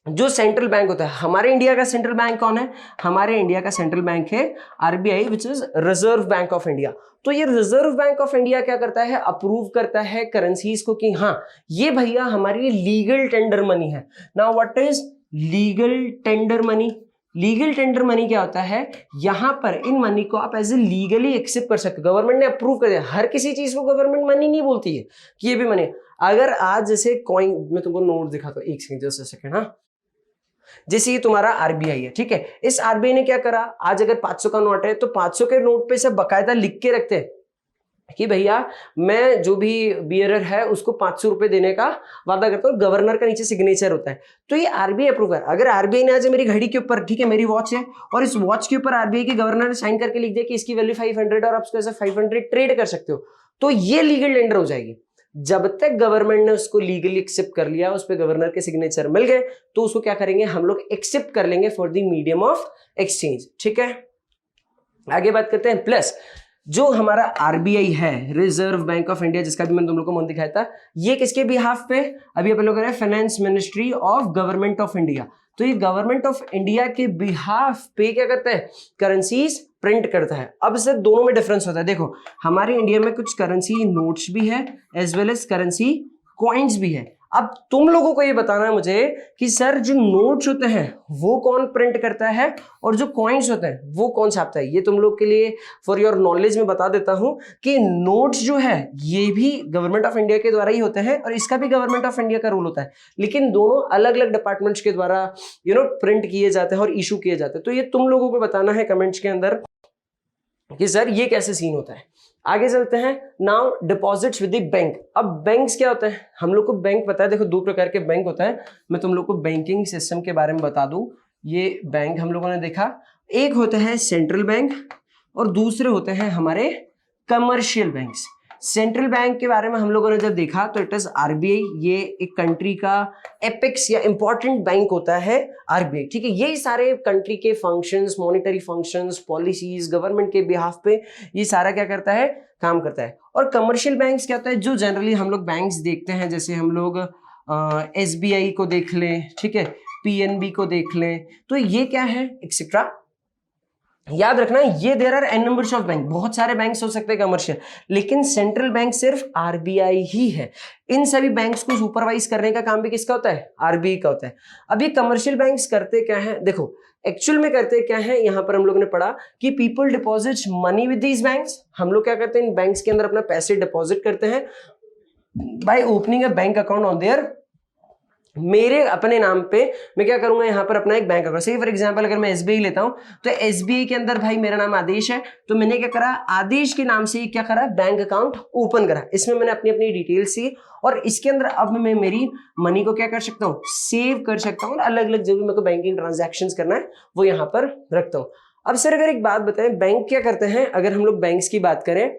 जो सेंट्रल बैंक होता है। हमारे इंडिया का सेंट्रल बैंक कौन है, हमारे इंडिया का सेंट्रल बैंक है RBI, which is reserve bank of India. तो ये रिजर्व बैंक ऑफ इंडिया क्या करता है, अप्रूव करता है करेंसीज को कि हाँ ये भैया हमारी लीगल टेंडर मनी है। Now what is legal tender money, legal tender money क्या होता है, यहां पर इन मनी को आप एज ए लीगली एक्सेप्ट कर सकते हो, गवर्नमेंट ने अप्रूव कर दिया। हर किसी चीज को गवर्नमेंट मनी नहीं बोलती है कि ये भी मनी। अगर आज जैसे कॉइन, मैं तुमको नोट दिखाता हूँ, एक सेकंड, जस्ट अ सेकंड, हाँ। जैसे ये तुम्हारा आरबीआई है, ठीक है, इस आरबीआई ने क्या करा, आज अगर 500 का नोट है तो 500 के नोट पे सब बकायदा लिख के रखते हैं कि भैया मैं जो भी बियरर है उसको 500 रुपए देने का वादा करता हूँ। गवर्नर का नीचे सिग्नेचर होता है, तो ये आरबीआई अप्रूव है। अगर आरबीआई ने आज मेरी घड़ी के ऊपर, ठीक है, मेरी वॉच है और इस वॉच के ऊपर आरबीआई के गवर्नर ने साइन करके लिख दिया कि इसकी वैल्यू 500 और आप उसको ऐसा 500 ट्रेड कर सकते हो, तो ये लीगल टेंडर हो जाएगी। जब तक गवर्नमेंट ने उसको लीगली एक्सेप्ट कर लिया, उस पर गवर्नर के सिग्नेचर मिल गए, तो उसको क्या करेंगे हम लोग, एक्सेप्ट कर लेंगे for the medium of exchange, ठीक है। आगे बात करते हैं। प्लस जो हमारा आरबीआई है, रिजर्व बैंक ऑफ इंडिया, जिसका भी मैंने तुम लोग को मन दिखाया था, ये किसके बिहाफ पे, अभी अपन लोग कह रहे हैं finance ministry of government of India. तो ये गवर्नमेंट ऑफ इंडिया के बिहाफ पे क्या करता है, करेंसीज प्रिंट करता है। अब इससे दोनों में डिफरेंस होता है। देखो हमारे इंडिया में कुछ करेंसी नोट्स भी है as well as currency coins भी है। अब तुम लोगों को ये बताना है मुझे कि सर जो नोट्स होते हैं वो कौन प्रिंट करता है और जो कॉइन्स होते हैं वो कौन छापता है। ये तुम लोग के लिए फॉर योर नॉलेज में बता देता हूं कि नोट्स जो है ये भी गवर्नमेंट ऑफ इंडिया के द्वारा ही होते हैं और इसका भी गवर्नमेंट ऑफ इंडिया का रूल होता है, लेकिन दोनों अलग अलग डिपार्टमेंट्स के द्वारा प्रिंट किए जाते हैं और इशू किए जाते हैं। तो ये तुम लोगों को बताना है कमेंट्स के अंदर कि सर ये कैसे सीन होता है। आगे चलते हैं। Now deposits with the bank. अब बैंक्स क्या होता है, हम लोग को बैंक पता है। देखो दो प्रकार के बैंक होता है, मैं तुम लोग को बैंकिंग सिस्टम के बारे में बता दूं। ये बैंक हम लोगों ने देखा, एक होता है सेंट्रल बैंक और दूसरे होते हैं हमारे कमर्शियल बैंक्स। सेंट्रल बैंक के बारे में हम लोगों ने जब देखा तो इट इज आरबीआई। ये एक कंट्री का एपेक्स या इंपॉर्टेंट बैंक होता है आरबीआई, ठीक है। ये सारे कंट्री के functions, monetary functions, policies, government के बिहाफ पे ये सारा क्या करता है, काम करता है। और कमर्शियल बैंक्स क्या होता है, जो जनरली हम लोग बैंक्स देखते हैं, जैसे हम लोग एसबीआई को देख लें, ठीक है, पीएनबी को देख लें, तो ये क्या है एक्सेट्रा। याद रखना ये there are n numbers of bank, बहुत सारे बैंक्स हो सकते हैं कमर्शियल, लेकिन सेंट्रल बैंक सिर्फ आरबीआई ही है। इन सभी बैंक्स को सुपरवाइज करने का काम भी किसका होता है, आरबीआई का होता है। अब ये कमर्शियल बैंक्स करते क्या है, देखो एक्चुअल में करते क्या है, यहां पर हम लोग ने पढ़ा कि people deposit money with these banks. हम लोग क्या करते हैं, इन बैंक्स के अंदर अपना पैसे डिपॉजिट करते हैं by opening a bank account on their, मेरे अपने नाम पे मैं क्या करूंगा, यहां पर अपना एक बैंक अकाउंट, सही फॉर एग्जांपल अगर मैं एसबीआई लेता हूं तो एसबीआई के अंदर भाई मेरा नाम आदेश है, तो मैंने क्या करा, आदेश के नाम से क्या करा, बैंक अकाउंट ओपन करा। इसमें मैंने अपनी अपनी डिटेल्स दी और इसके अंदर अब मैं मेरी मनी को क्या कर सकता हूँ, सेव कर सकता हूँ और अलग अलग जो भी मेरे को बैंकिंग ट्रांजैक्शंस करना है वो यहाँ पर रखता हूँ। अब सर अगर एक बात बताएं, बैंक क्या करते हैं, अगर हम लोग बैंक्स की बात करें,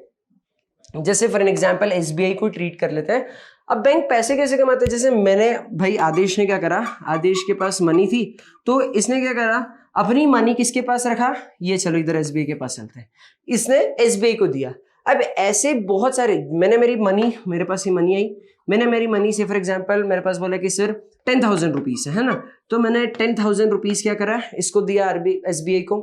जैसे फॉर एन एग्जांपल एसबीआई को ट्रीट कर लेते हैं। अब बैंक पैसे कैसे कमाते हैं, जैसे मैंने भाई आदेश ने क्या करा, आदेश के पास मनी थी तो इसने क्या करा, अपनी मनी किसके पास रखा, ये चलो इधर एसबीआई के पास चलते हैं, इसने एसबीआई को दिया। अब ऐसे बहुत सारे, मैंने मेरी मनी, मेरे पास ही मनी आई, मैंने मेरी मनी से फॉर एग्जांपल मेरे पास बोला कि सर 10,000 रुपीज है ना, तो मैंने 10,000 रुपीज क्या करा, इसको दिया एसबीआई को।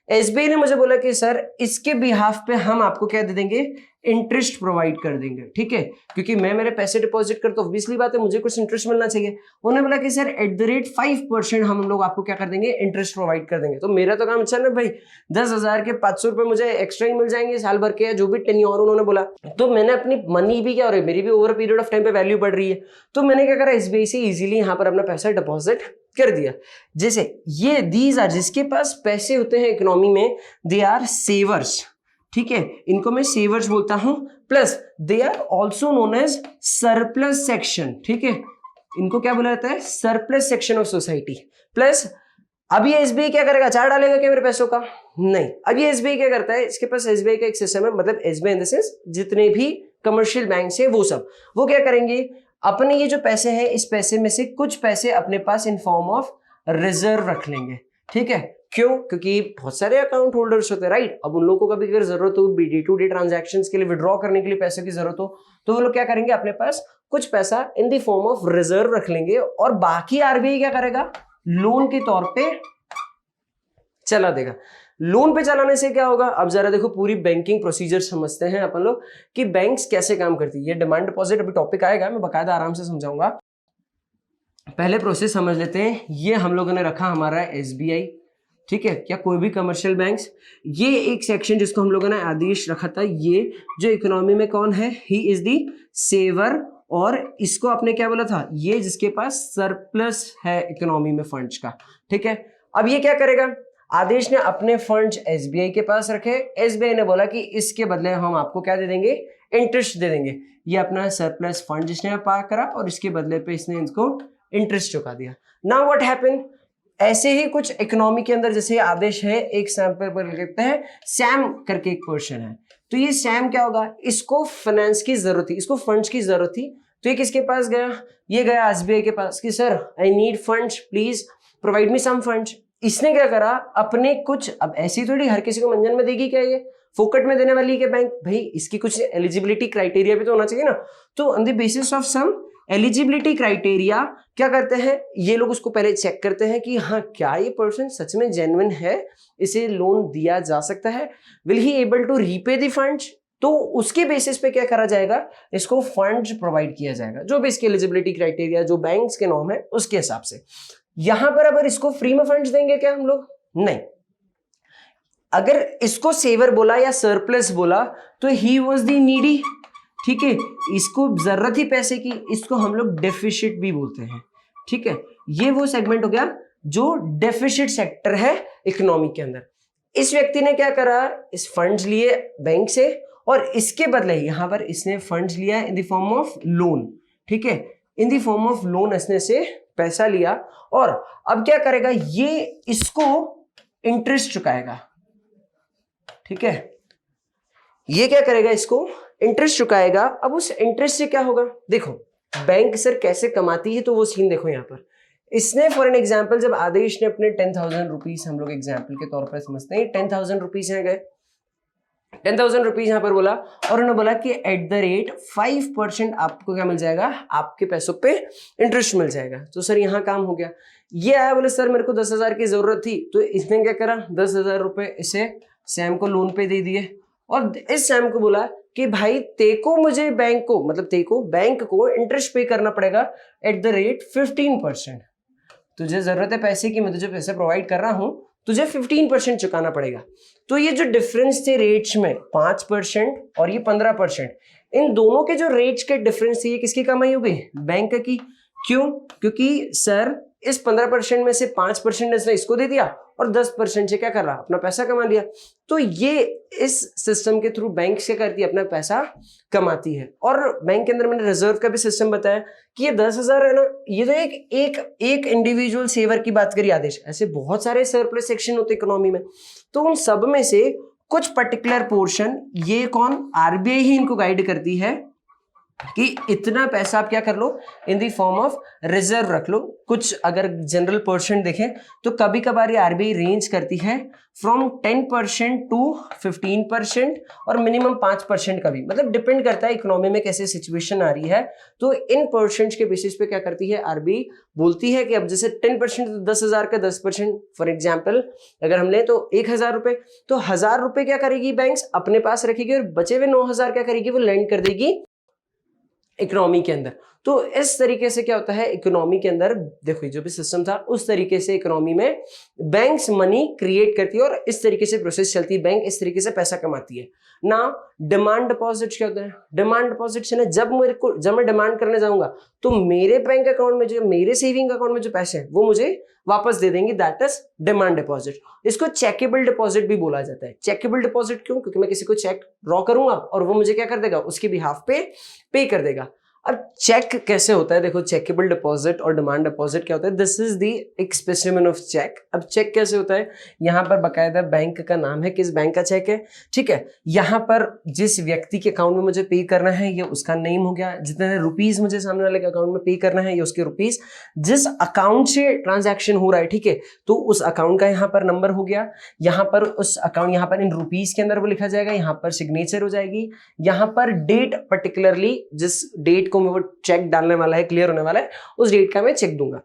एसबीआई ने मुझे बोला कि सर इसके बिहाफ पे हम आपको क्या दे देंगे, इंटरेस्ट प्रोवाइड कर देंगे, ठीक है, क्योंकि मैं मेरे पैसे डिपॉजिट करता हूँ, ऑब्वियसली बात है मुझे कुछ इंटरेस्ट मिलना चाहिए। उन्होंने बोला कि सर एट द रेट 5% हम लोग आपको क्या कर देंगे, इंटरेस्ट प्रोवाइड कर देंगे। तो मेरा तो काम अच्छा ना भाई, 10,000 के 500 रुपए मुझे एक्स्ट्रा ही मिल जाएंगे साल भर के, या जो भी टेन्योर उन्होंने बोला। तो मैंने अपनी मनी भी क्या हो रही है, मेरी भी ओवर पीरियड ऑफ टाइम पे वैल्यू बढ़ रही है, तो मैंने क्या करा, एसबीआई से इजीली यहाँ पर अपना पैसा डिपॉजिट कर दिया। जैसे ये दीज आर, जिसके पास पैसे होते हैं इकोनॉमी में, दे आर सेवर्स, ठीक है, इनको मैं सेवर्स बोलता हूं, plus they are also known as surplus section, ठीक है, इनको क्या बोला जाता है, surplus section of society. Plus अब ये एसबीआई क्या करेगा, चार डालेगा क्या मेरे पैसों का, नहीं, अब ये एसबीआई क्या करता है, इसके पास एसबीआई का एक सिस्टम है, मतलब एसबीआई इन द सेंस जितने भी कमर्शियल बैंक है वो सब, वो क्या करेंगे, अपने ये जो पैसे हैं इस पैसे में से कुछ पैसे अपने पास इन फॉर्म ऑफ रिजर्व रख लेंगे, ठीक है, क्यों, क्योंकि बहुत सारे अकाउंट होल्डर्स होते हैं, राइट। अब उन लोगों को कभी अगर जरूरत हो डे टू डे ट्रांजैक्शंस के लिए, विड्रॉ करने के लिए पैसे की जरूरत हो, तो वो लोग क्या करेंगे, अपने पास कुछ पैसा इन द फॉर्म ऑफ रिजर्व रख लेंगे, और बाकी आरबीआई क्या करेगा, लोन के तौर पे चला देगा। लोन पे चलाने से क्या होगा, अब जरा देखो पूरी बैंकिंग प्रोसीजर समझते हैं अपन लोग कि बैंक्स कैसे काम करती है। ये डिमांड डिपॉजिट अभी टॉपिक आएगा, मैं बकायदा आराम से समझाऊंगा, पहले प्रोसेस समझ लेते हैं। ये हम लोगों ने रखा हमारा एसबीआई, ठीक है, क्या कोई भी कमर्शियल बैंक्स, ये एक सेक्शन जिसको हम लोगों ने आदेश रखा था, ये जो इकोनॉमी में कौन है, ही इज दी सेवर, और इसको आपने क्या बोला था, ये जिसके पास सरप्लस है इकोनॉमी में फंड्स का, ठीक है। अब ये क्या करेगा, आदेश ने अपने फंड्स एसबीआई के पास रखे, एसबीआई ने बोला कि इसके बदले हम आपको क्या दे देंगे, इंटरेस्ट दे देंगे। ये अपना सरप्लस फंड जिसने पा करा और इसके बदले पे इसने इसको इंटरेस्ट चुका दिया। नाउ व्हाट हैपन, ऐसे ही कुछ इकोनॉमी के अंदर जैसे आदेश है, एक सैंपल पर लिखते हैं सैम करके एक पर्सन है, तो ये सैम क्या होगा, इसको फाइनेंस की जरूरत थी, इसको फंड्स की जरूरत थी, तो ये किसके पास गया, ये गया एसबीआई के पास कि sir I need funds, please provide me some funds. इसने क्या करा, अपने कुछ, अब ऐसी थोड़ी हर किसी को मंजन में देगी क्या, ये फोकट में देने वाली है बैंक, भाई इसकी कुछ एलिजिबिलिटी क्राइटेरिया भी तो होना चाहिए ना। तो on the basis of some eligibility criteria क्या करते हैं ये लोग, उसको पहले चेक करते हैं कि हाँ क्या ये पर्सन सच में जेन्युइन है, इसे लोन दिया जा सकता है, will he able to repay the funds, तो उसके बेसिस पे क्या करा जाएगा, इसको फंड्स प्रोवाइड किया जाएगा, जो भी इसकी एलिजिबिलिटी क्राइटेरिया, जो बैंक्स के नॉर्म है उसके हिसाब से। यहां पर अगर इसको फ्री में फंड्स देंगे क्या हम लोग, नहीं, अगर इसको सेवर बोला या सरप्लस बोला तो ही वॉज द नीडी, ठीक है, इसको जरूरत ही पैसे की, इसको हम लोग डेफिसिट भी बोलते हैं, ठीक है। ये वो सेगमेंट हो गया जो डेफिसिट सेक्टर है इकोनॉमी के अंदर। इस व्यक्ति ने क्या करा, इस फंड्स लिए बैंक से, और इसके बदले यहां पर इसने फंड्स लिया इन द फॉर्म ऑफ लोन, ठीक है, इन द फॉर्म ऑफ लोन इसने से पैसा लिया, और अब क्या करेगा, ये इसको इंटरेस्ट चुकाएगा, ठीक है, ये क्या करेगा, इसको इंटरेस्ट चुकाएगा। अब उस इंटरेस्ट से क्या होगा, देखो बैंक सर कैसे कमाती है, तो वो सीन देखो यहाँ पर। इसने फॉर एन एग्जाम्पल, जब आदेश ने अपने 10,000 रुपीज, हम लोग एग्जाम्पल के तौर पर समझते हैं, 10,000 रुपीज यहाँ गए, 10,000 रुपीज यहाँ पर बोला, और उन्होंने बोला कि एट द रेट 5% आपको क्या मिल जाएगा, आपके पैसों पे इंटरेस्ट मिल जाएगा। तो सर यहाँ काम हो गया। ये आया, बोले सर मेरे को 10,000 की जरूरत थी, तो इसने क्या करा, 10,000 रुपए इसे सैम को लोन पे दे दिए, और इस सैम को बोला कि भाई तेको मुझे बैंक को, मतलब तेको बैंक को इंटरेस्ट पे करना पड़ेगा एट द रेट 15%। तुझे जरूरत है पैसे की, मैं तुझे पैसे प्रोवाइड कर रहा हूं, तुझे 15% चुकाना पड़ेगा। तो ये जो डिफरेंस थे रेट्स में 5% और ये 15%, इन दोनों के जो रेट्स के डिफरेंस थे, ये किसकी कमाई हो गई, बैंक की। क्यों, क्योंकि सर इस 15% में से 5% इसने इसको दे दिया, और 10% से क्या कर रहा, अपना पैसा कमा लिया। तो ये इस सिस्टम के थ्रू बैंक से करती है, अपना पैसा कमाती है। और बैंक के अंदर मैंने रिजर्व का भी सिस्टम बताया कि ये 10,000 है ना, ये तो एक इंडिविजुअल सेवर की बात करी आदेश, ऐसे बहुत सारे सरप्लस सेक्शन होते इकोनॉमी में। तो उन सब में से कुछ पर्टिकुलर पोर्शन, ये कौन, आरबीआई ही इनको गाइड करती है कि इतना पैसा आप क्या कर लो, in the form of reserve रख लो। कुछ अगर जनरल परसेंट देखें तो कभी कभार ये आरबीआई रेंज करती है फ्रॉम 10% टू 15% और मिनिमम 5% का भी, मतलब डिपेंड करता है इकोनॉमी में कैसे सिचुएशन आ रही है। तो इन परसेंट के बेसिस पे क्या करती है आरबीआई, बोलती है कि अब जैसे 10% तो 10,000 का 10%, फॉर एग्जाम्पल अगर हम लें तो 1,000 रुपए, तो 1,000 रुपए क्या करेगी बैंक्स अपने पास रखेगी और बचे हुए 9,000 क्या करेगी, वो लेंड कर देगी इकोनॉमी के अंदर। तो इस तरीके से क्या होता है इकोनॉमी के अंदर, देखो जो भी सिस्टम था उस तरीके से इकोनॉमी में बैंक्स मनी क्रिएट करती है और इस तरीके से प्रोसेस चलती है, बैंक इस तरीके से पैसा कमाती है ना। डिमांड डिपॉजिट क्या होता है, डिमांड डिपॉजिट से ना जब मैं डिमांड करने जाऊंगा तो मेरे बैंक अकाउंट में जो, मेरे सेविंग अकाउंट में जो पैसे हैं वो मुझे वापस दे देंगे, दैट इज डिमांड डिपॉजिट। इसको चेकेबल डिपॉजिट भी बोला जाता है। चेकेबल डिपॉजिट क्यों, क्योंकि मैं किसी को चेक ड्रॉ करूंगा और वो मुझे क्या कर देगा, उसके बिहाफ पे पे कर देगा। अब चेक कैसे होता है, देखो चेकेबल डिपॉजिट और डिमांड डिपॉजिट क्या होता है, दिस इज दी एक स्पेसिमेन ऑफ चेक। अब चेक कैसे होता है, यहाँ पर बकायदा बैंक का नाम है, किस बैंक का चेक है, ठीक है। यहाँ पर जिस व्यक्ति के अकाउंट में मुझे पे करना है ये उसका नेम हो गया, जितने रुपीस मुझे सामने वाले के अकाउंट में पे करना है ये उसके रुपीस, जिस अकाउंट से ट्रांजैक्शन हो रहा है, ठीक है, तो उस अकाउंट का यहाँ पर नंबर हो गया, यहाँ पर उस अकाउंट, यहाँ पर इन रुपीस के अंदर वो लिखा जाएगा, यहाँ पर सिग्नेचर हो जाएगी, यहाँ पर डेट, पर्टिकुलरली जिस डेट को मैं वो चेक डालने वाला है, क्लियर होने वाला है, उस डेट का मैं चेक दूंगा।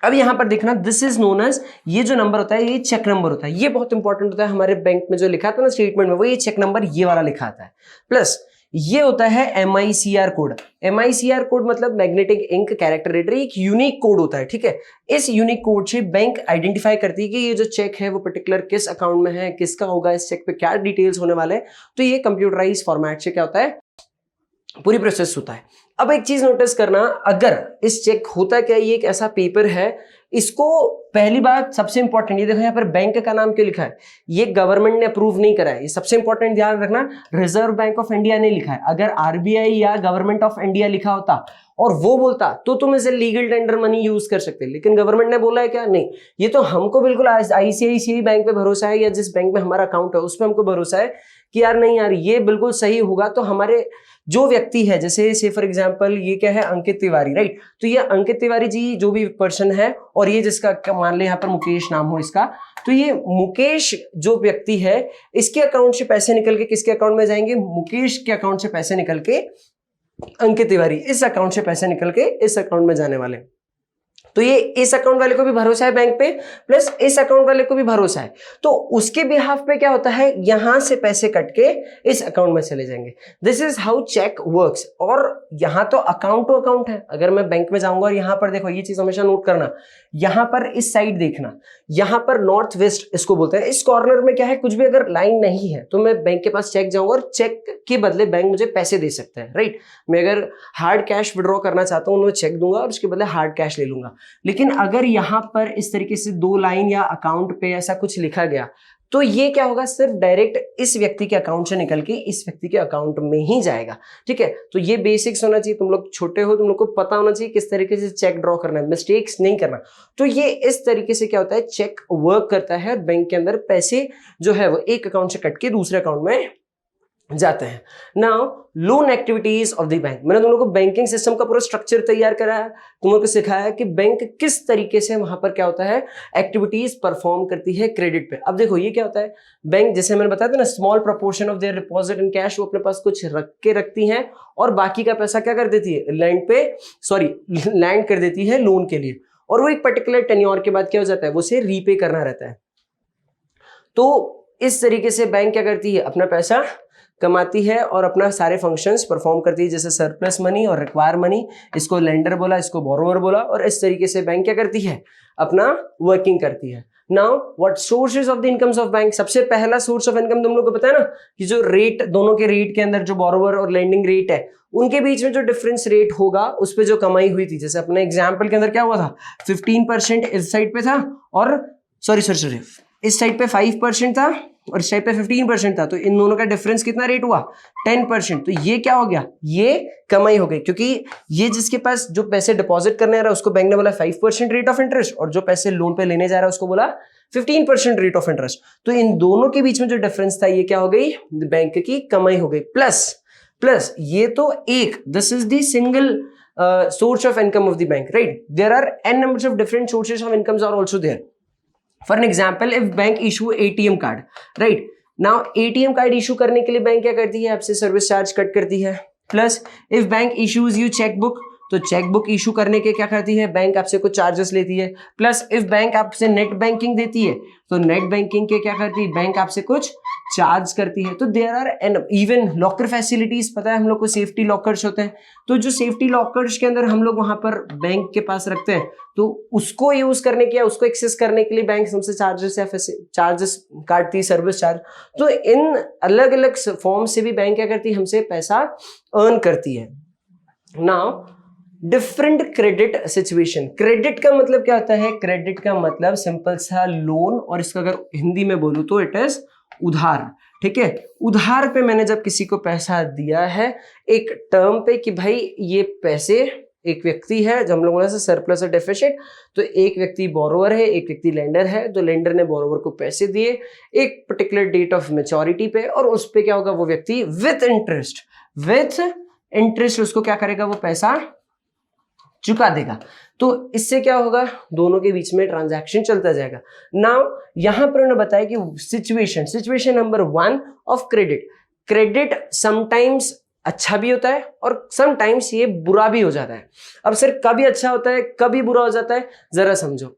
अब यहां पर देखना, दिस इज नोन एज, ये जो नंबर होता है ये चेक नंबर होता है, ये बहुत इंपॉर्टेंट होता है हमारे बैंक में जो लिखा था ना स्टेटमेंट में, वो ये चेक नंबर ये वाला लिखा आता है। प्लस ये होता है MICR कोड। MICR कोड मतलब मैग्नेटिक इंक कैरेक्टर रीडर, एक यूनिक कोड होता है, ठीक है। इस यूनिक कोड से बैंक आइडेंटिफाई करती है कि ये जो चेक है वो पर्टिकुलर किस अकाउंट में है, किसका होगा, इस चेक पे क्या डिटेल्स होने वाले हैं। तो ये कंप्यूटराइज फॉर्मेट से क्या होता है, पूरी प्रोसेस होता है। अब एक चीज नोटिस करना, अगर इस चेक होता क्या, ये एक ऐसा पेपर है, इसको पहली बात सबसे इंपॉर्टेंट, ये देखो यहाँ पर बैंक का नाम क्यों लिखा है, ये गवर्नमेंट ने अप्रूव नहीं करा है, ये सबसे इंपॉर्टेंट ध्यान रखना, रिजर्व बैंक ऑफ इंडिया ने लिखा है। अगर आरबीआई या गवर्नमेंट ऑफ इंडिया लिखा होता और वो बोलता तो तुम इसे लीगल टेंडर मनी यूज कर सकते, लेकिन गवर्नमेंट ने बोला है क्या, नहीं। ये तो हमको बिल्कुल ICICI बैंक पे भरोसा है या जिस बैंक में हमारा अकाउंट है उस पर हमको भरोसा है कि यार नहीं यार ये बिल्कुल सही होगा। तो हमारे जो व्यक्ति है, जैसे से फॉर एग्जांपल ये क्या है, अंकित तिवारी, राइट, तो ये अंकित तिवारी जी जो भी पर्सन है, और ये जिसका मान ले यहाँ पर मुकेश नाम हो इसका, तो ये मुकेश जो व्यक्ति है इसके अकाउंट से पैसे निकल के किसके अकाउंट में जाएंगे, मुकेश के अकाउंट से पैसे निकल के अंकित तिवारी इस अकाउंट से पैसे निकल के इस अकाउंट में जाने वाले। तो ये इस अकाउंट वाले को भी भरोसा है बैंक पे, प्लस इस अकाउंट वाले को भी भरोसा है, तो उसके बिहाफ पे क्या होता है, यहां से पैसे कट के इस अकाउंट में चले जाएंगे। This is how check works. और यहां तो अकाउंट टू अकाउंट है, अगर मैं बैंक में जाऊंगा और यहां पर देखो, ये चीज हमेशा नोट करना, यहां पर इस साइड देखना, यहां पर नॉर्थ वेस्ट इसको बोलते हैं, इस कॉर्नर में क्या है, कुछ भी अगर लाइन नहीं है तो मैं बैंक के पास चेक जाऊंगा और चेक के बदले बैंक मुझे पैसे दे सकता है, राइट। मैं अगर हार्ड कैश विड्रॉ करना चाहता हूं उन्हें चेक दूंगा और उसके बदले हार्ड कैश ले लूंगा। लेकिन अगर यहां पर इस तरीके से दो लाइन या अकाउंट पे ऐसा कुछ लिखा गया तो ये क्या होगा, सिर्फ डायरेक्ट इस व्यक्ति के अकाउंट से निकल के इस व्यक्ति के अकाउंट में ही जाएगा, ठीक है। तो ये बेसिक्स होना चाहिए, तुम लोग छोटे हो, तुम लोग को पता होना चाहिए किस तरीके से चेक ड्रॉ करना है, मिस्टेक्स नहीं करना। तो ये इस तरीके से क्या होता है, चेक वर्क करता है, बैंक के अंदर पैसे जो है वो एक अकाउंट से कट के दूसरे अकाउंट में जाते हैं। Now loan activities of the bank, मैंने तुम लोगों को बैंकिंग सिस्टम का पूरा स्ट्रक्चर तैयार करा है, तुम लोगों को सिखाया कि बैंक किस तरीके से वहां पर क्या होता है, एक्टिविटीज परफॉर्म करती है क्रेडिट पे। अब देखो ये क्या होता है, बैंक जैसे मैंने बताया था ना, small proportion of their deposit in cash, वो अपने पास कुछ रख के रखती हैं और बाकी का पैसा क्या कर देती है, लैंड कर देती है लोन के लिए, और वो एक पर्टिकुलर टेन्योर के बाद क्या हो जाता है, वो उसे रीपे करना रहता है। तो इस तरीके से बैंक क्या करती है, अपना पैसा कमाती है और अपना सारे फंक्शंस परफॉर्म करती है, जैसे सरप्लस मनी और रिक्वायर मनी, इसको लेंडर बोला, इसको बोरोवर बोला, और इस तरीके से बैंक क्या करती है, अपना वर्किंग करती है। Now what sources of the incomes of bank, सबसे पहला सोर्स ऑफ इनकम तुम लोग को पता है ना, कि जो रेट, दोनों के रेट के अंदर जो बोरोवर और लेंडिंग रेट है उनके बीच में जो डिफरेंस रेट होगा उस पर जो कमाई हुई थी, जैसे अपने एग्जाम्पल के अंदर क्या हुआ था, 15% इस साइड पे था और सॉरी इस साइड पे 5% था और इस साइड पे 15% था, तो इन दोनों का डिफरेंस कितना रेट हुआ 10%। तो ये क्या हो गया, ये कमाई हो गई, क्योंकि ये जिसके पास जो पैसे डिपॉजिट करने आ रहा है उसको बैंक ने बोला 5% रेट ऑफ इंटरेस्ट, और जो पैसे लोन पे लेने जा रहा है उसको बोला 15% रेट ऑफ इंटरेस्ट। तो इन दोनों के बीच में जो डिफरेंस था ये क्या हो गई, बैंक की कमाई हो गई। प्लस ये तो एक, this is the single source of income of the bank, right? There are n numbers of different sources of incomes are also there. For an example, if bank issue ATM card, right? Now ATM card issue करने के लिए बैंक क्या करती है, आपसे सर्विस चार्ज कट करती है। Plus if bank issues you chequebook, तो चेकबुक इशू करने के क्या करती है, बैंक आपसे कुछ चार्जेस लेती है। प्लस इफ बैंक आपसे नेट बैंकिंग देती है, तो नेट बैंकिंग के क्या करती है, बैंक आपसे कुछ चार्ज करती है। तो there are and even locker facilities, पता है हम लोग को सेफ्टी लॉकर्स होते हैं, तो जो सेफ्टी लॉकर्स के अंदर हम लोग वहां पर बैंक के पास रखते हैं, तो उसको यूज करने के या उसको एक्सेस करने के लिए बैंक हमसे चार्जेस काटती है, सर्विस चार्ज। तो इन अलग अलग फॉर्म से भी बैंक क्या करती है, हमसे पैसा अर्न करती है। Now different credit situation, credit का मतलब क्या होता है, क्रेडिट का मतलब सिंपल सा लोन, और इसका अगर हिंदी में बोलूं तो इट इज उधार। ठीक है, उधार पे मैंने जब किसी को पैसा दिया है एक टर्म पे कि भाई ये पैसे, एक व्यक्ति है जो हम लोगों ने सरप्लस और डेफिसिट, तो एक व्यक्ति बोरोवर है, एक व्यक्ति लेंडर है, तो लेंडर ने बोरोवर को पैसे दिए एक पर्टिकुलर डेट ऑफ मैच्योरिटी पे, और उस पे क्या होगा, वो व्यक्ति विथ इंटरेस्ट उसको क्या करेगा, वो पैसा चुका देगा। तो इससे क्या होगा, दोनों के बीच में ट्रांजैक्शन चलता जाएगा। नाउ यहां पर उन्होंने बताया कि situation number 1 of credit sometimes अच्छा भी होता है और समटाइम्स ये बुरा भी हो जाता है। अब सर कभी अच्छा होता है कभी बुरा हो जाता है, जरा समझो।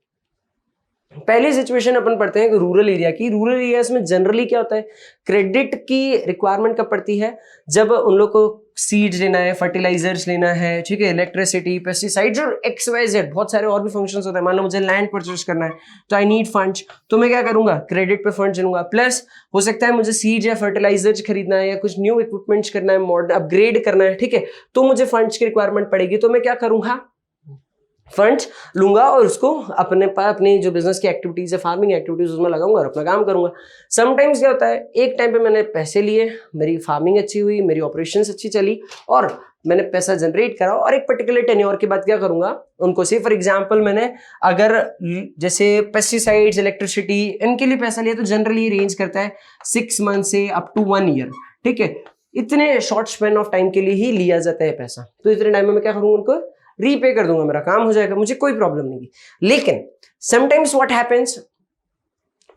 पहली सिचुएशन अपन पढ़ते हैं रूरल एरिया की। रूरल एरियाज में जनरली क्या होता है, क्रेडिट की रिक्वायरमेंट कब पड़ती है, जब उन लोग को सीड्स लेना है, फर्टिलाइजर्स लेना है, ठीक है, इलेक्ट्रिसिटी, पेस्टिसाइड्स और XYZ बहुत सारे और भी फंक्शंस होते हैं। मान लो मुझे लैंड परचेस करना है तो आई नीड फंड्स, तो मैं क्या करूंगा, क्रेडिट पे फंड्स लूंगा। प्लस हो सकता है मुझे सीड्स या फर्टिलाइजर्स खरीदना है या कुछ न्यू इक्विपमेंट्स करना है, मॉडर्न अपग्रेड करना है, ठीक है, तो मुझे फंड्स की रिक्वायरमेंट पड़ेगी। तो मैं क्या करूंगा, फंड्स लूंगा और उसको अपने जो बिजनेस की एक्टिविटीज है, फार्मिंग एक्टिविटीज, उसमें लगाऊंगा और अपना काम करूंगा। समटाइम्स क्या होता है, एक टाइम पे मैंने पैसे लिए, मेरी फार्मिंग अच्छी हुई, मेरी ऑपरेशंस अच्छी चली और मैंने पैसा जनरेट करा, और एक पर्टिकुलर टेन्योर के बाद क्या करूंगा, उनको से फॉर एग्जांपल मैंने अगर जैसे पेस्टिसाइड्स, इलेक्ट्रिसिटी, इनके लिए पैसा लिया तो जनरली रेंज करता है 6 मंथ से अप टू 1 ईयर। ठीक है, इतने शॉर्ट स्पेन ऑफ टाइम के लिए ही लिया जाता है पैसा। तो इतने टाइम में मैं क्या करूंगा, उनको रीपे कर दूंगा, मेरा काम हो जाएगा, मुझे कोई प्रॉब्लम नहीं। लेकिन समटाइम्स व्हाट हैपेंस,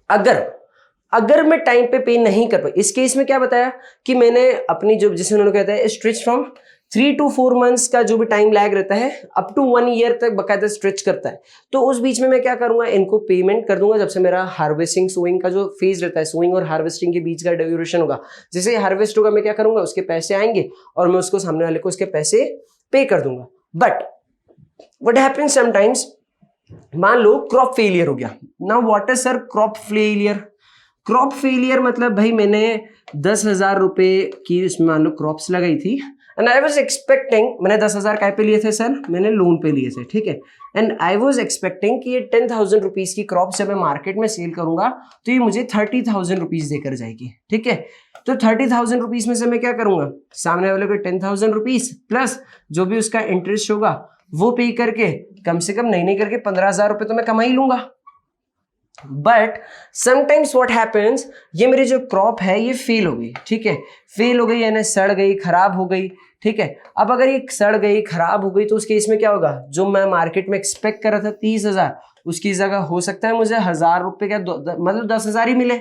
अगर मैं टाइम पे पे नहीं कर पाई, इस केस में क्या बताया कि मैंने अपनी जो, जिसे उन्होंने कहता है स्ट्रेच फ्रॉम 3 to 4 मंथ्स का जो भी टाइम लैग रहता है अप टू 1 ईयर तक बकायदा स्ट्रेच करता है। तो उस बीच में मैं क्या करूंगा, इनको पेमेंट कर दूंगा जब से मेरा हार्वेस्टिंग सोइंग का जो फेज रहता है, सोइंग और हार्वेस्टिंग के बीच का ड्यूरेशन होगा। जैसे हार्वेस्ट होगा मैं क्या करूंगा, उसके पैसे आएंगे और मैं उसको सामने वाले को उसके पैसे पे कर दूंगा। बट व्हाट हैपेंस समटाइम्स, मान लो क्रॉप फेलियर हो गया। Now what is sir crop failure? Crop failure मतलब भाई मैंने 10,000 रुपए की इसमें मान लो क्रॉप्स लगाई थी एंड आई वाज एक्सपेक्टिंग, मैंने 10,000 काय पे लिए थे सर, मैंने लोन पे लिए थे, ठीक है, एंड आई वाज एक्सपेक्टिंग कि ये 10,000 रुपीज की क्रॉप जब मैं मार्केट में सेल करूंगा तो ये मुझे 30,000 रुपीज देकर जाएगी। ठीक है, तो 30,000 रुपीज में से मैं क्या करूंगा, सामने वाले को 10,000 रुपीज प्लस जो भी उसका इंटरेस्ट होगा वो पे करके कम से कम नहीं करके 15,000 रुपए तो मैं कमा ही लूंगा। बट समटाइम्स व्हाट हैपेंस, ये मेरी जो क्रॉप है ये फेल हो गई। ठीक है, फेल हो गई यानी सड़ गई, खराब हो गई। ठीक है, अब अगर ये सड़ गई, खराब हो गई तो उस केस में क्या होगा, जो मैं मार्केट में एक्सपेक्ट कर रहा था 30,000, उसकी जगह हो सकता है मुझे 1,000 रुपए का मतलब 10,000 ही मिले।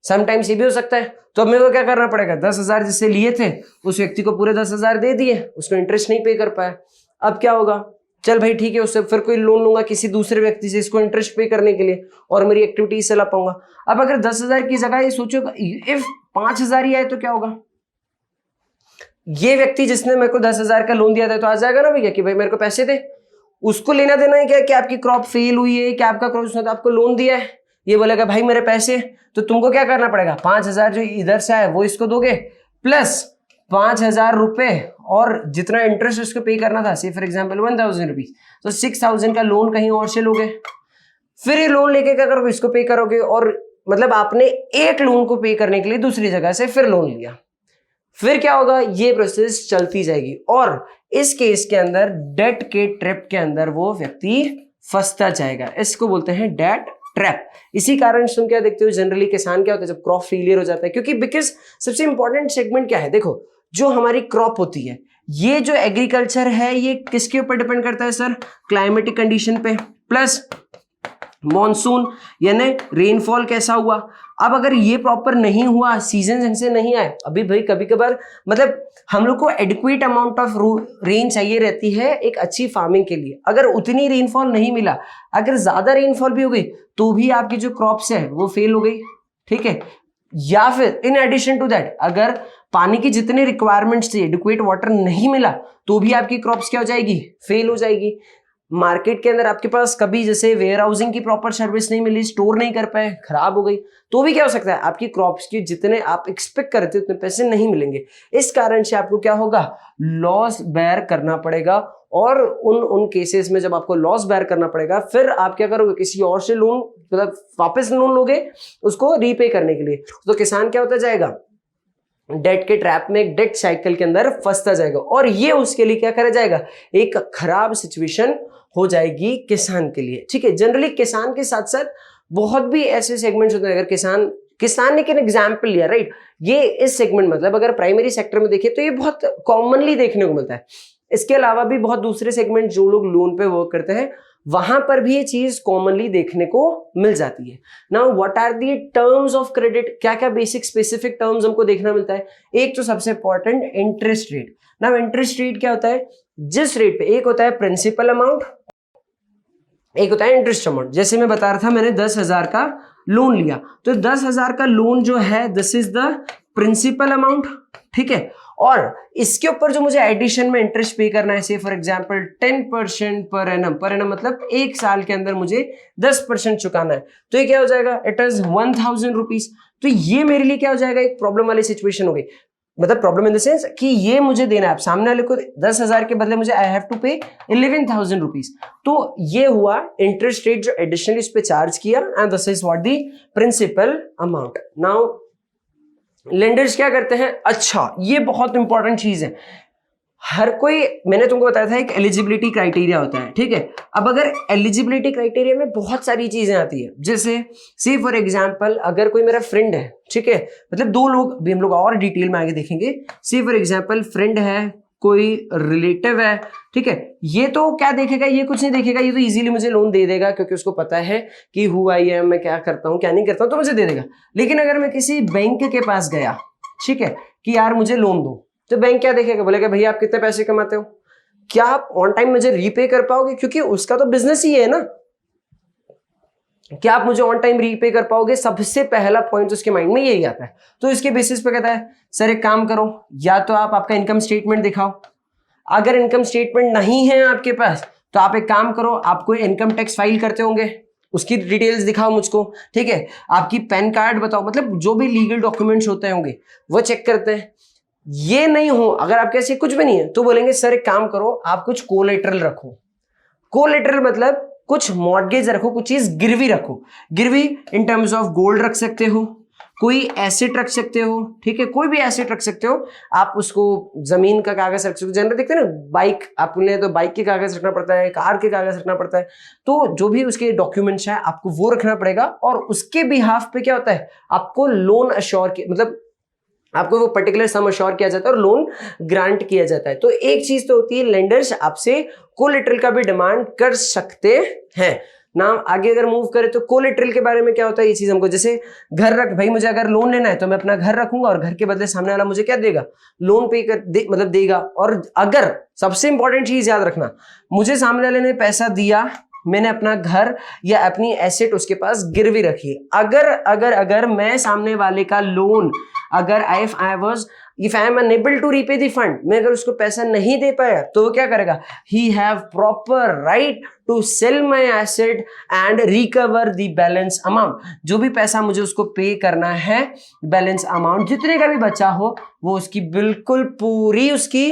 समटाइम्स ये भी हो सकता है। तो अब मेरे को क्या करना पड़ेगा, 10,000 जिससे लिए थे उस व्यक्ति को पूरे 10,000 दे दिए, उसको इंटरेस्ट नहीं पे कर पाया। अब क्या होगा, चल भाई ठीक है, उससे फिर कोई लोन लूंगा किसी दूसरे व्यक्ति से इसको इंटरेस्ट पे करने के लिए और मेरी एक्टिविटीज चला पाऊंगा। अब अगर 10,000 की जगह ये सोचो इफ 5,000 ही आए तो क्या होगा, ये व्यक्ति जिसने मेरे को 10,000 का लोन दिया था तो आ जाएगा ना भैया कि भाई मेरे को पैसे दे, उसको लेना देना है क्या कि आपकी क्रॉप फेल हुई है, कि आपका क्रॉप, उसने तो आपको लोन दिया है, ये बोलेगा भाई मेरे पैसे, तो तुमको क्या करना पड़ेगा, 5,000 जो इधर से आए वो इसको दोगे प्लस 5,000 रुपए और जितना इंटरेस्ट उसको पे करना था, से फॉर एग्जांपल 1,000 रुपीज, तो 6,000 का लोन कहीं और से लोगे। फिर ये लोन लेके क्या करोगे, इसको पे करोगे, और मतलब आपने एक लोन को पे करने के लिए दूसरी जगह से फिर लोन लिया, फिर क्या होगा, ये प्रोसेस चलती जाएगी, और इस केस के अंदर डेट के ट्रैप के अंदर वो व्यक्ति फंसता जाएगा। इसको बोलते हैं डेट ट्रैप। इसी कारण तुम क्या देखते हो, जनरली किसान क्या होता है जब क्रॉप फेलियर हो जाता है, क्योंकि बिकॉज सबसे इंपॉर्टेंट सेगमेंट क्या है, देखो जो हमारी क्रॉप होती है, ये जो एग्रीकल्चर है ये किसके ऊपर डिपेंड करता है सर, क्लाइमेटिक कंडीशन पे, प्लस मॉनसून यानी रेनफॉल कैसा हुआ। अब अगर ये प्रॉपर नहीं हुआ, सीजन ढंग से नहीं आए, अभी भाई कभी कभार मतलब हम लोग को एडिक्वेट अमाउंट ऑफ रेन चाहिए रहती है एक अच्छी फार्मिंग के लिए, अगर उतनी रेनफॉल नहीं मिला, अगर ज्यादा रेनफॉल भी हो गई तो भी आपकी जो क्रॉप्स है वो फेल हो गई, ठीक है। या फिर इन एडिशन टू दैट अगर पानी की जितनी रिक्वायरमेंट्स थी, एडिक्वेट वाटर नहीं मिला, तो भी आपकी क्रॉप्स क्या हो जाएगी, फेल हो जाएगी। मार्केट के अंदर आपके पास कभी जैसे वेयर हाउसिंग की प्रॉपर सर्विस नहीं मिली, स्टोर नहीं कर पाए, खराब हो गई, तो भी क्या हो सकता है, आपकी क्रॉप्स की जितने आप एक्सपेक्ट करते उतने पैसे नहीं मिलेंगे। इस कारण से आपको क्या होगा, लॉस बेयर करना पड़ेगा, और उन केसेस में जब आपको लॉस बेयर करना पड़ेगा, फिर आप क्या करोगे, किसी और से लोन मतलब वापस लोन लोगे उसको रीपे करने के लिए। तो किसान क्या होता जाएगा, डेट के ट्रैप में, एक डेट साइकिल के अंदर फंसता जाएगा, और ये उसके लिए क्या करा जाएगा, एक खराब सिचुएशन हो जाएगी किसान के लिए, ठीक है। जनरली किसान के साथ साथ बहुत भी ऐसे सेगमेंट्स होते हैं, अगर किसान ने एक एग्जाम्पल लिया, राइट, ये इस सेगमेंट मतलब अगर प्राइमरी सेक्टर में देखें तो ये बहुत कॉमनली देखने को मिलता है। इसके अलावा भी बहुत दूसरे सेगमेंट जो लोग लोन पे वर्क करते हैं वहां पर भी ये चीज कॉमनली देखने को मिल जाती है। Now what are the terms of credit, क्या क्या बेसिक स्पेसिफिक टर्म्स हमको देखना मिलता है। एक तो सबसे important interest rate. Now interest rate क्या होता है, जिस रेट पे, एक होता है प्रिंसिपल अमाउंट, एक होता है इंटरेस्ट अमाउंट। जैसे मैं बता रहा था, मैंने 10,000 का लोन लिया, तो 10,000 का लोन जो है this is the principal amount, ठीक है। और इसके ऊपर जो मुझे एडिशन में इंटरेस्ट पे करना है, से फॉर एग्जांपल 10% पर एनम मतलब एक साल के अंदर मुझे 10% चुकाना है, तो ये क्या हो जाएगा, इट इज 1,000 रुपीज। तो ये मेरे लिए क्या हो जाएगा, एक प्रॉब्लम वाली सिचुएशन हो गई, मतलब प्रॉब्लम इन द सेंस कि ये मुझे देना है, आप सामने वाले को 10,000 के बदले मुझे आई हैव टू पे 11,000 रुपीज। तो ये हुआ इंटरेस्ट रेट जो एडिशनली इस पे चार्ज किया, and this is what the principal amount. Now lenders क्या करते हैं, अच्छा ये बहुत इंपॉर्टेंट चीज है, हर कोई, मैंने तुमको बताया था एक एलिजिबिलिटी क्राइटेरिया होता है, ठीक है। अब अगर एलिजिबिलिटी क्राइटेरिया में बहुत सारी चीजें आती है, जैसे सी फॉर एग्जांपल अगर कोई मेरा फ्रेंड है, ठीक है, मतलब दो लोग भी, हम लोग और डिटेल में आगे देखेंगे। सी फॉर एग्जांपल फ्रेंड है, कोई रिलेटिव है, ठीक है, ये तो क्या देखेगा, ये कुछ नहीं देखेगा, ये तो इजीली मुझे लोन दे देगा, क्योंकि उसको पता है कि हु आई एम, मैं क्या करता हूँ क्या नहीं करता हूँ, तो मुझे दे देगा। लेकिन अगर मैं किसी बैंक के पास गया, ठीक है, कि यार मुझे लोन दो, तो बैंक क्या देखेगा, बोलेगा भैया आप कितने पैसे कमाते हो, क्या आप ऑन टाइम मुझे रीपे कर पाओगे, क्योंकि उसका तो बिजनेस ही है ना, क्या आप मुझे ऑन टाइम रीपे कर पाओगे, सबसे पहला पॉइंट उसके माइंड में यही आता है। तो इसके बेसिस पे कहता है सर एक काम करो, या तो आप आपका इनकम स्टेटमेंट दिखाओ, अगर इनकम स्टेटमेंट नहीं है आपके पास तो आप एक काम करो, आप कोई इनकम टैक्स फाइल करते होंगे, उसकी डिटेल्स दिखाओ मुझको, ठीक है, आपकी पैन कार्ड बताओ, मतलब जो भी लीगल डॉक्यूमेंट्स होते होंगे वो चेक करते हैं। ये नहीं हो, अगर आपके ऐसे कुछ भी नहीं है, तो बोलेंगे सर एक काम करो, आप कुछ कोलेटरल रखो। कोलेटरल मतलब कुछ मॉर्गेज रखो, कुछ चीज गिरवी रखो। गिरवी इन टर्म्स ऑफ गोल्ड रख सकते हो, कोई एसेट रख सकते हो, ठीक है, कोई भी एसेट रख सकते हो आप, उसको जमीन का कागज रख सकते हो। जनरल देखते हैं ना, बाइक आपने तो बाइक के कागज रखना पड़ता है, कार के कागज रखना पड़ता है, तो जो भी उसके डॉक्यूमेंट्स हैं आपको वो रखना पड़ेगा, और उसके बिहाफ पे क्या होता है, आपको लोन अश्योर, मतलब आपको वो पर्टिकुलर सम अश्योर किया जाता है और लोन ग्रांट किया जाता है। तो एक चीज तो होती है, लेंडर्स आपसे कोलेटरल का भी डिमांड कर सकते हैं ना। आगे अगर मूव करें तो कोलेटरल के बारे में क्या होता है, ये चीज हमको, जैसे घर रख, भाई मुझे अगर लोन लेना है तो मैं अपना घर रखूंगा, और घर के बदले सामने वाला मुझे क्या देगा, लोन पे कर मतलब देगा। और अगर सबसे इंपॉर्टेंट चीज याद रखना, मुझे सामने वाले ने पैसा दिया, मैंने अपना घर या अपनी एसेट उसके पास गिरवी रखी, अगर मैं सामने वाले का लोन, अगर if I am unable to repay the fund, मैं अगर उसको पैसा नहीं दे पाया, तो वो क्या करेगा, he have proper right to sell my asset and recover the balance amount. जो भी पैसा मुझे उसको पे करना है, बैलेंस अमाउंट जितने का भी बचा हो, वो उसकी बिल्कुल पूरी उसकी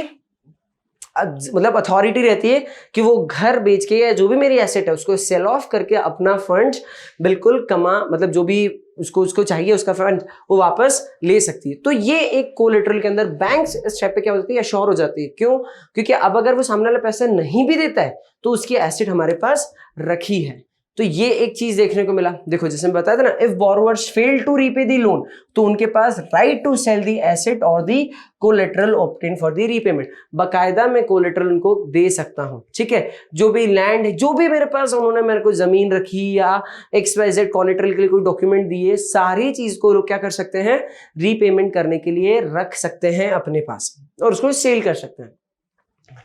मतलब अथॉरिटी रहती है कि वो घर बेच के या जो भी मेरी एसेट है उसको सेल ऑफ करके अपना फंड बिल्कुल मतलब जो भी उसको चाहिए उसका फंड वो वापस ले सकती है। तो ये एक कोलेटरल के अंदर बैंक्स इस स्टेप पे क्या हो जाती है, अश्योर हो जाती है। क्यों? क्योंकि अब अगर वो सामने वाला पैसा नहीं भी देता है तो उसकी एसेट हमारे पास रखी है। तो ये एक चीज देखने को मिला। देखो जैसे मैं बताया था ना, if borrowers fail to repay the loan, तो उनके पास right to sell the asset और the collateral obtained for the repayment. बाकायदा मैं कोलेटरल उनको दे सकता हूं, ठीक है। जो भी लैंड है, जो भी मेरे पास उन्होंने मेरे को जमीन रखी या XYZ कोलेटरल के लिए कोई डॉक्यूमेंट दिए, सारी चीज को लोग क्या कर सकते हैं, रीपेमेंट करने के लिए रख सकते हैं अपने पास और उसको सेल कर सकते हैं।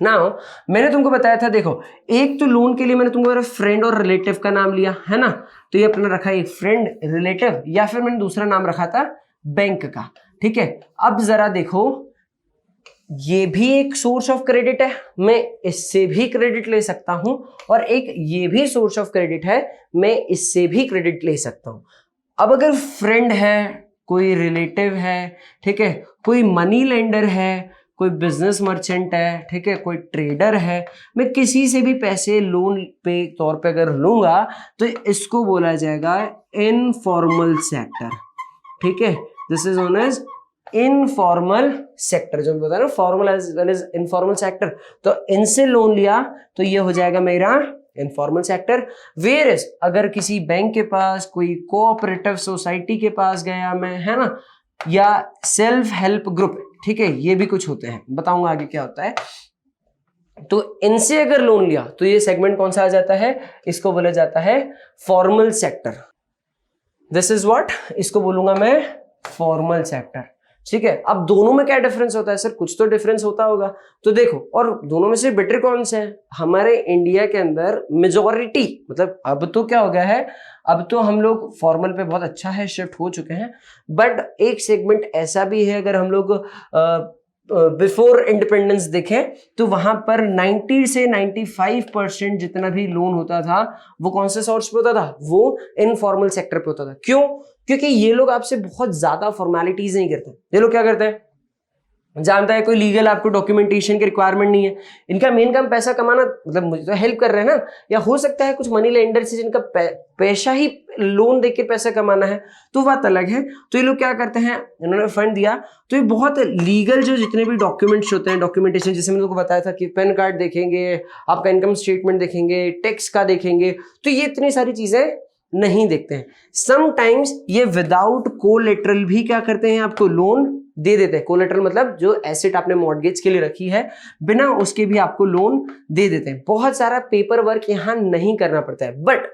नाउ मैंने तुमको बताया था, देखो एक तो लोन के लिए मैंने तुमको मेरे फ्रेंड और रिलेटिव का नाम लिया है ना, तो ये अपना रखा एक फ्रेंड रिलेटिव, या फिर मैंने दूसरा नाम रखा था बैंक का, ठीक है। अब जरा देखो, ये भी एक सोर्स ऑफ क्रेडिट है, मैं इससे भी क्रेडिट ले सकता हूं, और एक ये भी सोर्स ऑफ क्रेडिट है, मैं इससे भी क्रेडिट ले सकता हूं। अब अगर फ्रेंड है, कोई रिलेटिव है, ठीक है, कोई मनी लेंडर है, कोई बिजनेस मर्चेंट है, ठीक है, कोई ट्रेडर है, मैं किसी से भी पैसे लोन पे तौर पे अगर लूंगा तो इसको बोला जाएगा इनफॉर्मल सेक्टर, ठीक है। This is known as informal sector, जो बता रहा हूं formal as well as informal sector. तो इनसे लोन लिया तो ये हो जाएगा मेरा इनफॉर्मल सेक्टर। वेयर इज अगर किसी बैंक के पास, कोई कोऑपरेटिव सोसाइटी के पास गया मैं, है ना, या सेल्फ हेल्प ग्रुप, ठीक है, ये भी कुछ होते हैं, बताऊंगा आगे क्या होता है। तो इनसे अगर लोन लिया तो ये सेगमेंट कौन सा आ जाता है, इसको बोला जाता है formal sector. This is what, इसको बोलूंगा मैं फॉर्मल सेक्टर, ठीक है। अब दोनों में क्या डिफरेंस होता है सर, कुछ तो डिफरेंस होता होगा, तो देखो, और दोनों में से बेटर कौन से है। हमारे इंडिया के अंदर मेजॉरिटी, मतलब अब तो क्या हो गया है, अब तो हम लोग फॉर्मल पे बहुत अच्छा है शिफ्ट हो चुके हैं, बट एक सेगमेंट ऐसा भी है, अगर हम लोग बिफोर इंडिपेंडेंस देखें तो वहां पर 90 से 95% जितना भी लोन होता था वो कौन से सोर्स पे होता था, वो इनफॉर्मल सेक्टर पे होता था। क्यों? क्योंकि ये लोग आपसे बहुत ज्यादा फॉर्मेलिटीज नहीं करते। ये लोग क्या करते हैं, जानता है कोई लीगल आपको डॉक्यूमेंटेशन की रिक्वायरमेंट नहीं है, इनका मेन काम पैसा कमाना, मतलब मुझे तो हेल्प कर रहे हैं ना, या हो सकता है कुछ मनी लेंडर से जिनका पैसा ही लोन देके पैसा कमाना है, तो बात अलग है। तो ये लोग क्या करते हैं, इन्होंने फंड दिया तो ये बहुत लीगल जो जितने भी डॉक्यूमेंट्स होते हैं, डॉक्यूमेंटेशन, जैसे मैंने आपको बताया था कि पैन कार्ड देखेंगे, आपका इनकम स्टेटमेंट देखेंगे, टैक्स का देखेंगे, तो ये इतनी सारी चीजें नहीं देखते हैं। समटाइम्स ये विदाउट कोलेटरल भी क्या करते हैं, आपको लोन दे देते हैं। कोलेटरल मतलब जो एसेट आपने मॉर्गेज के लिए रखी है, बिना उसके भी आपको लोन दे देते हैं। बहुत सारा पेपर वर्क यहां नहीं करना पड़ता है, बट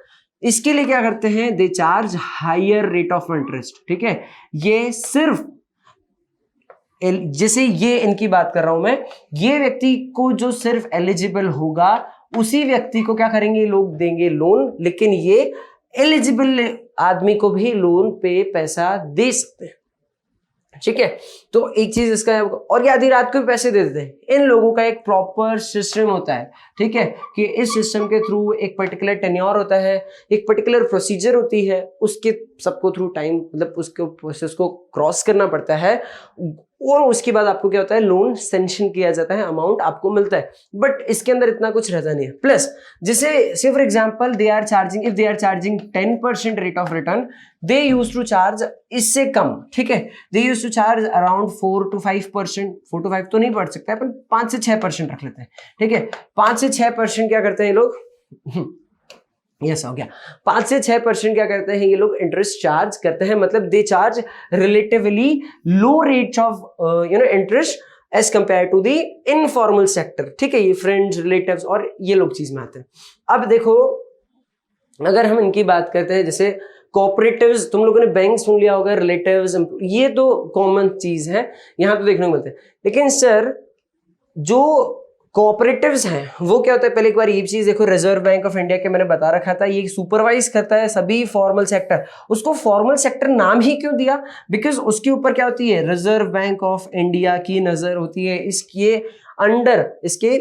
इसके लिए क्या करते हैं, they charge higher rate of interest, ठीक है। ये सिर्फ जैसे ये इनकी बात कर रहा हूं मैं, ये व्यक्ति को जो सिर्फ एलिजिबल होगा उसी व्यक्ति को क्या करेंगे, लोग देंगे लोन, लेकिन ये एलिजिबल आदमी को भी लोन पे पैसा दे सकते हैं, ठीक है। तो एक चीज इसका है, और ये आधी रात को भी पैसे दे देते हैं। इन लोगों का एक प्रॉपर सिस्टम होता है, ठीक है, कि इस सिस्टम के थ्रू एक पर्टिकुलर टेन्योर होता है, एक पर्टिकुलर प्रोसीजर होती है, उसके सबको थ्रू टाइम, मतलब उसके प्रोसेस को क्रॉस करना पड़ता है, और उसके बाद आपको क्या होता है, लोन सैंक्शन किया जाता है, अमाउंट आपको मिलता है। बट इसके अंदर इतना कुछ रहता नहीं है। प्लस जैसे for example they are charging, if they are charging 10% rate of return, they use to charge इससे कम, ठीक है, they use to charge around 4 to 5%, 4 to 5 तो नहीं पढ़ सकता है, पर 5 से 6% रख लेते हैं, ठीक है। 5 से 6% क्या करते हैं ये लोग, यस हो गया, 5 से 6% क्या करते हैं ये लोग, इंटरेस्ट चार्ज करते हैं। मतलब they charge relatively low rates of interest as compared to the informal sector, ठीक है। ये फ्रेंड्स, रिलेटिव्स और ये लोग चीज में आते हैं। अब देखो, अगर हम इनकी बात करते हैं, जैसे कोऑपरेटिव्स, तुम लोगों ने बैंक सुन लिया होगा, रिलेटिव्स, ये तो कॉमन चीज है, यहां तो देखने को मिलते हैं। लेकिन सर जो कोऑपरेटिव्स हैं वो क्या होता है, पहले एक बार ये चीज देखो, रिजर्व बैंक ऑफ इंडिया के मैंने बता रखा था, ये सुपरवाइज करता है सभी फॉर्मल सेक्टर। उसको फॉर्मल सेक्टर नाम ही क्यों दिया, बिकॉज उसके ऊपर क्या होती है, रिजर्व बैंक ऑफ इंडिया की नजर होती है, इसके अंडर, इसके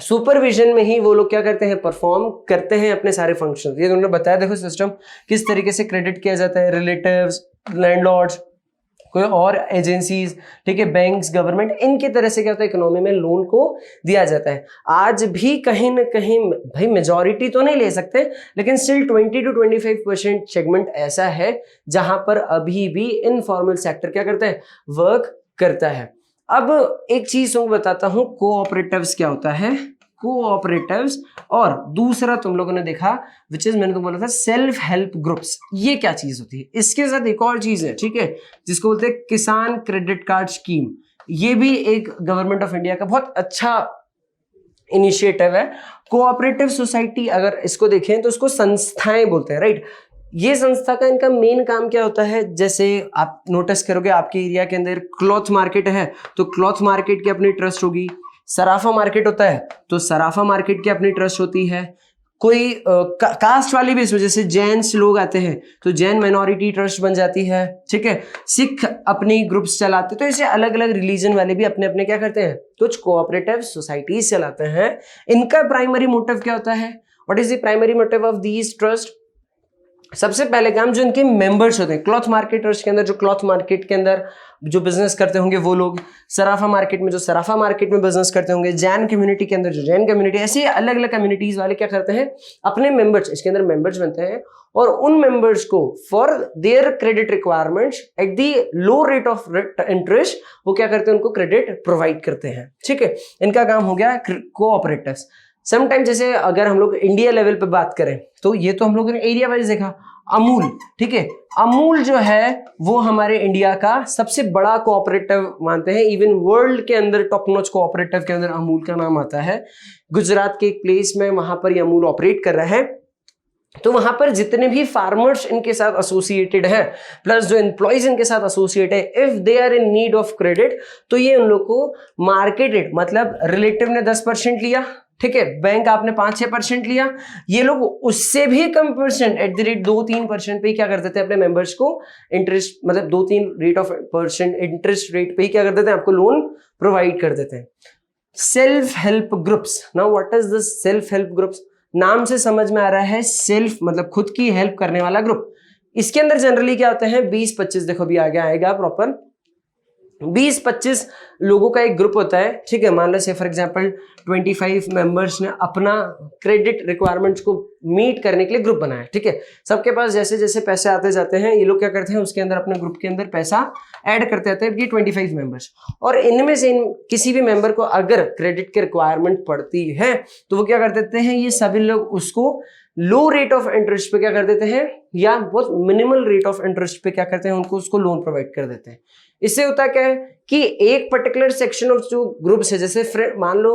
सुपरविजन में ही वो लोग क्या करते हैं, परफॉर्म करते हैं अपने सारे फंक्शन। ये उन्होंने बताया, देखो सिस्टम किस तरीके से क्रेडिट किया जाता है, रिलेटिव्स, लैंडलॉर्ड्स, कोई और एजेंसीज, ठीक है, बैंक्स, गवर्नमेंट, इनकी तरह से क्या होता है इकोनॉमी में लोन को दिया जाता है। आज भी कहीं ना कहीं भाई मेजॉरिटी तो नहीं ले सकते, लेकिन स्टिल 20 to 25% सेगमेंट ऐसा है जहां पर अभी भी इनफॉर्मल सेक्टर क्या करता है, वर्क करता है। अब एक चीज तुमको बताता हूं, कोऑपरेटिव्स क्या होता है, कोऑपरेटिव्स, और दूसरा तुम लोगों ने देखा विच इज, मैंने तुमको बोला था सेल्फ हेल्प ग्रुप्स, ये क्या चीज होती है। इसके साथ एक और चीज है, ठीक है, जिसको बोलते हैं किसान क्रेडिट कार्ड स्कीम। ये भी एक गवर्नमेंट ऑफ इंडिया का बहुत अच्छा इनिशिएटिव है। कोऑपरेटिव सोसाइटी अगर इसको देखें तो इसको संस्थाएं बोलते हैं, राइट। ये संस्था का इनका मेन काम क्या होता है, जैसे आप नोटिस करोगे आपके एरिया के अंदर क्लॉथ मार्केट है तो क्लॉथ मार्केट की अपनी ट्रस्ट होगी, सराफा मार्केट होता है तो सराफा मार्केट की अपनी ट्रस्ट होती है, कोई कास्ट वाली भी इसमें जैसे जैन्स लोग आते हैं तो जैन माइनॉरिटी ट्रस्ट बन जाती है, ठीक है, सिख अपनी ग्रुप्स चलाते, तो ऐसे अलग अलग रिलीजन वाले भी अपने अपने क्या करते हैं, कुछ कोऑपरेटिव सोसाइटीज चलाते हैं। इनका प्राइमरी मोटिव क्या होता है, what is the primary motive of these trust. सबसे पहले काम, जो इनके मेंबर्स होते हैं क्लॉथ मार्केट ट्रस्ट के अंदर, जो क्लॉथ मार्केट के अंदर जो बिजनेस करते होंगे वो लोग, सराफा मार्केट में जो सराफा मार्केट में बिजनेस करते होंगे, जैन कम्युनिटी के अंदर जो जैन कम्युनिटी, ऐसे अलग अलग कम्युनिटीज वाले क्या करते हैं, अपने मेंबर्स इसके अंदर मेंबर्स बनते हैं और उन मेंबर्स को for their credit requirements at the low rate of interest वो क्या करते हैं, उनको क्रेडिट प्रोवाइड करते हैं, ठीक है। इनका काम हो गया कोऑपरेटिव्स। समटाइम जैसे अगर हम लोग इंडिया लेवल पे बात करें तो ये तो हम लोगों ने एरिया वाइज देखा, अमूल, ठीक है, अमूल जो है वो हमारे इंडिया का सबसे बड़ा कोऑपरेटिव मानते हैं, इवन वर्ल्ड के अंदर टॉप नॉच कोऑपरेटिव के अंदर अमूल का नाम आता है। गुजरात के एक प्लेस में वहां पर ये अमूल ऑपरेट कर रहा है, तो वहां पर जितने भी फार्मर्स इनके साथ एसोसिएटेड हैं प्लस जो एम्प्लॉइज इनके साथ एसोसिएट है, if they are in need of credit तो ये उन लोग को मार्केट रेट, मतलब रिलेटिव ने 10% लिया, ठीक है, बैंक आपने 5-6% लिया, ये लोग उससे भी कम परसेंट एट द रेट 2-3% पे ही क्या कर देते हैं अपने मेंबर्स को इंटरेस्ट, मतलब 2-3 rate of percent interest rate पे ही क्या कर देते हैं, आपको लोन प्रोवाइड कर देते हैं। Self help groups, now what is this self help groups, नाम से समझ में आ रहा है सेल्फ मतलब खुद की हेल्प करने वाला ग्रुप। इसके अंदर जनरली क्या होते हैं, 20-25, देखो भी आगे आएगा प्रॉपर, 20-25 लोगों का एक ग्रुप होता है, ठीक है। मान लो से फॉर एग्जांपल 25 मेंबर्स ने अपना क्रेडिट रिक्वायरमेंट्स को मीट करने के लिए ग्रुप बनाया, ठीक है। सबके पास जैसे जैसे पैसे आते जाते हैं ये लोग क्या करते हैं, उसके अंदर अपने ग्रुप के अंदर पैसा ऐड करते रहते हैं, ये 25 मेंबर्स, और इनमें से किसी भी मेंबर को अगर क्रेडिट की रिक्वायरमेंट पड़ती है तो वो क्या कर देते हैं, ये सभी लोग उसको लो रेट ऑफ इंटरेस्ट पे क्या कर देते हैं, या बहुत मिनिमल रेट ऑफ इंटरेस्ट पे क्या करते हैं, उनको उसको लोन प्रोवाइड कर देते हैं। इससे होता क्या है कि एक पर्टिकुलर सेक्शन ऑफ जो ग्रुप्स है, जैसे मान लो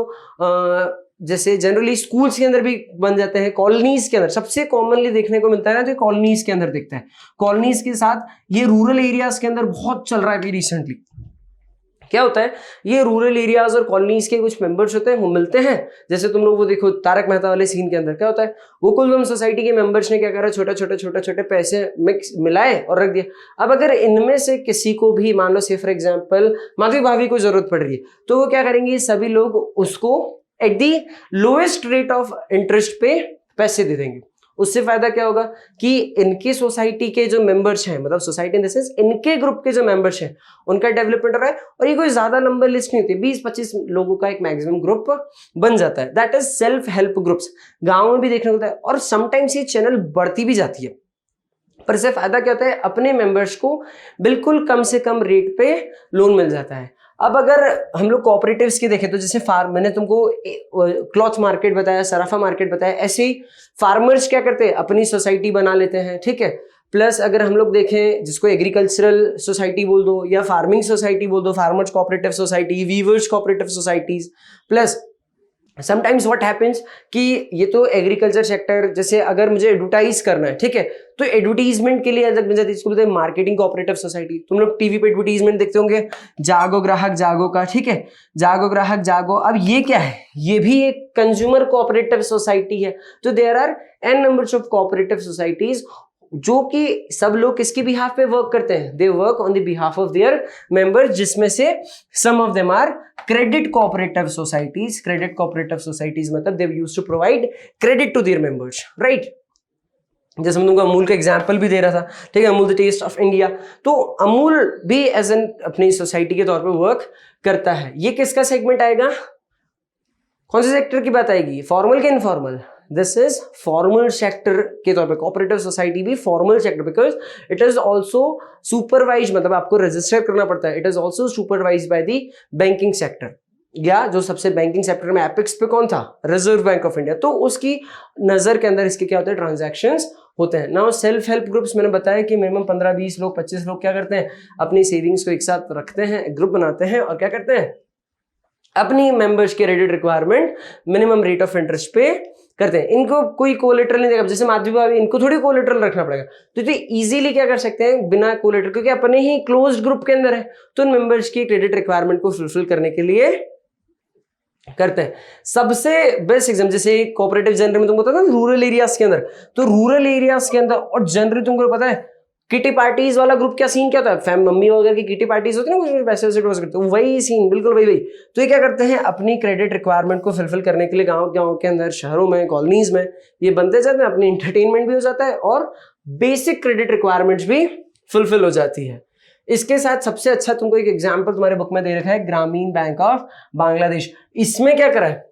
जैसे जनरली स्कूल्स के अंदर भी बन जाते हैं, कॉलोनीज के अंदर सबसे कॉमनली देखने को मिलता है ना, तो कॉलोनीज के अंदर दिखता है। कॉलोनीज के साथ ये रूरल एरियाज के अंदर बहुत चल रहा है अभी रिसेंटली। क्या होता है, ये रूरल एरियाज और कॉलोनीज के कुछ मेंबर्स होते हैं, वो मिलते हैं, जैसे तुम लोग वो देखो तारक मेहता वाले सीन के अंदर क्या होता है, गोकुलधाम सोसाइटी के मेंबर्स ने क्या करा, छोटे पैसे मिक्स मिलाए और रख दिया। अब अगर इनमें से किसी को भी मान लो से फॉर एग्जांपल माधवी भाभी को जरूरत पड़ रही है, तो वो क्या करेंगे, सभी लोग उसको at the lowest rate of interest पे पैसे दे देंगे। उससे फायदा क्या होगा कि इनकी सोसाइटी के जो मेंबर्स हैं, मतलब सोसाइटी इन द सेंस इनके ग्रुप के जो मेंबर्स हैं उनका डेवलपमेंट हो रहा है, और ये कोई ज्यादा लंबा लिस्ट नहीं होती, 20-25 लोगों का एक मैक्सिमम ग्रुप बन जाता है, that is self help groups. गांव में भी देखने को मिलता है, और समटाइम्स ये चैनल बढ़ती भी जाती है, पर इससे फायदा क्या होता है, अपने मेंबर्स को बिल्कुल कम से कम रेट पे लोन मिल जाता है। अब अगर हम लोग कोऑपरेटिव्स की देखें तो जैसे मैंने तुमको क्लॉथ मार्केट बताया, सराफा मार्केट बताया, ऐसे ही फार्मर्स क्या करते हैं, अपनी सोसाइटी बना लेते हैं, ठीक है। प्लस अगर हम लोग देखें जिसको एग्रीकल्चरल सोसाइटी बोल दो या फार्मिंग सोसाइटी बोल दो, farmers cooperative society, weavers cooperative societies, plus sometimes what happens कि ये तो एग्रीकल्चर सेक्टर, जैसे अगर मुझे एडवर्टाइज करना है, ठीक है, तो एडवर्टीजमेंट के लिए अलग बन जाती है, इसको बोलते हैं मार्केटिंग कोऑपरेटिव सोसाइटी। तुम लोग टीवी पे एडवर्टीजमेंट देखते होंगे, जागो ग्राहक जागो का, ठीक है, जागो ग्राहक जागो। अब ये क्या है, ये भी एक कंज्यूमर कोऑपरेटिव सोसाइटी है। तो there are n numbers of cooperative societies जो कि सब लोग किसके बिहाफ पे वर्क करते हैं, they work on the behalf of their members, जिसमें से some of them are credit cooperative societies. Credit cooperative societies मतलब they used to provide credit to their members, right. जैसे मैं तुमको अमूल का एग्जाम्पल भी दे रहा था, ठीक है, Amul the taste of India. तो अमूल भी एज एन अपनी सोसाइटी के तौर पे वर्क करता है। ये किसका सेगमेंट आएगा, कौन से सेक्टर की बात आएगी, फॉर्मल के informal? This is formal sector के तौर पे। कोऑपरेटिव सोसाइटी भी formal sector, because it is also supervise, मतलब आपको रजिस्टर करना पड़ता है। It is also supervise by the banking sector, या जो सबसे बैंकिंग सेक्टर में एपिक्स पे कौन था, रिजर्व बैंक ऑफ इंडिया। तो उसकी नजर के अंदर इसके क्या होते हैं, ट्रांजैक्शंस होते हैं। नाउ सेल्फ हेल्प ग्रुप्स, मैंने बताया कि मिनिमम 15-20 लोग 25 लोग क्या करते हैं, अपनी सेविंग्स को एक साथ रखते हैं, ग्रुप बनाते हैं और क्या करते हैं, अपनी मेंबर्स के credit requirement minimum rate of interest पे करते हैं। इनको कोई कोलेटरल नहीं देगा, जैसे माधवी भाभी, इनको थोड़ी कोलेटरल रखना पड़ेगा। तो ये इजीली क्या कर सकते हैं बिना कोलेटरल, क्योंकि अपने ही क्लोज्ड ग्रुप के अंदर है, तो उन मेंबर्स की क्रेडिट रिक्वायरमेंट को फुलफिल करने के लिए करते हैं। सबसे बेस्ट एग्जाम, जैसे कोऑपरेटिव जनरल में तुमको पता है रूरल एरियाज के अंदर, तो रूरल एरियाज के अंदर और जनरली तुमको पता है किटी पार्टीज वाला ग्रुप क्या सीन क्या होता है, मम्मी वगैरह की किटी पार्टीज होती है ना, कुछ पैसे वैसे करते हैं, वही सीन, बिल्कुल वही। तो ये क्या करते हैं, अपनी क्रेडिट रिक्वायरमेंट को फुलफिल करने के लिए गांव के अंदर, शहरों में, कॉलोनीज में ये बनते जाते हैं, अपनी एंटरटेनमेंट भी हो जाता है और बेसिक क्रेडिट रिक्वायरमेंट्स भी फुलफिल हो जाती है। इसके साथ सबसे अच्छा तुमको एक एग्जाम्पल तुम्हारे बुक में दे रखा है, ग्रामीण बैंक ऑफ बांग्लादेश। इसमें क्या करा है,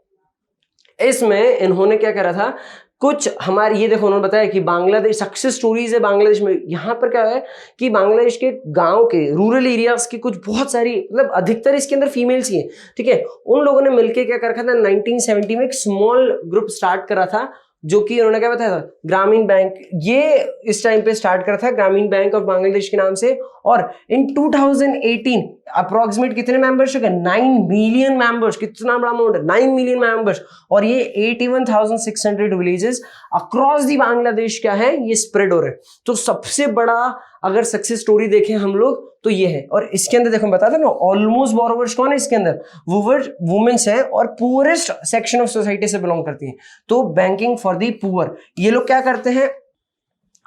इसमें इन्होंने क्या करा था, कुछ हमारे ये देखो, उन्होंने बताया कि बांग्लादेश सक्सेस स्टोरीज है बांग्लादेश में। यहाँ पर क्या है कि बांग्लादेश के गांव के रूरल एरियाज की कुछ बहुत सारी, मतलब अधिकतर इसके अंदर फीमेल्स ही है, ठीक है। उन लोगों ने मिलकर क्या कर रखा था, 1970 में एक स्मॉल ग्रुप स्टार्ट करा था, जो कि उन्होंने क्या बताया था, ग्रामीण बैंक। ये इस टाइम पे स्टार्ट करा था ग्रामीण बैंक ऑफ बांग्लादेश के नाम से। और इन 2018 अप्रोक्सीमेट कितने मेंबर्स हो गए, 9 मिलियन मेंबर्स। कितना बड़ा अमाउंट है, 9 मिलियन मेंबर्स। और ये 81,600 विलेजेस अक्रॉस दी बांग्लादेश क्या है, ये स्प्रेड हो रहे हैं। तो सबसे बड़ा अगर सक्सेस स्टोरी देखें हम लोग तो ये है। और इसके अंदर देखो बता दो ना, ऑलमोस्ट बोरोवर्स कौन है इसके अंदर, वुमेन्स है और पुअरेस्ट सेक्शन ऑफ सोसाइटी से बिलोंग करती हैं। तो बैंकिंग फॉर दी पुअर, ये लोग क्या करते हैं,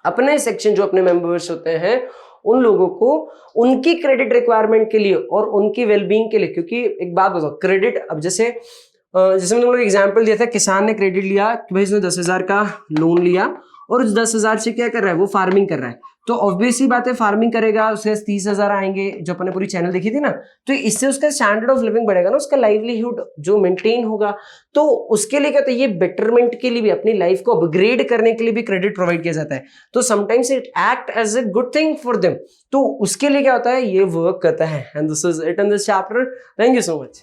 अपने सेक्शन जो अपने मेंबर्स होते हैं उन लोगों को उनकी क्रेडिट रिक्वायरमेंट के लिए और उनकी वेलबींग के लिए, क्योंकि एक बात बताओ, क्रेडिट अब जैसे मैं तुम लोग एग्जाम्पल दिया था, किसान ने क्रेडिट लिया कि भाई इसने 10,000 का लोन लिया और उस 10,000 से क्या कर रहा है, वो फार्मिंग कर रहा है। तो ऑब्वियसली बात है, फार्मिंग करेगा, उसके 30,000 आएंगे, जो अपने पूरी चैनल देखी थी ना, तो इससे उसका स्टैंडर्ड ऑफ लिविंग बढ़ेगा ना, उसका लाइवलीहुड जो मेंटेन होगा। तो उसके लिए क्या होता है, ये बेटरमेंट के लिए भी, अपनी लाइफ को अपग्रेड करने के लिए भी क्रेडिट प्रोवाइड किया जाता है। तो sometimes it act as a good thing for them. तो उसके लिए क्या होता है, ये वर्क करता है। And this is it in this chapter. Thank you so much.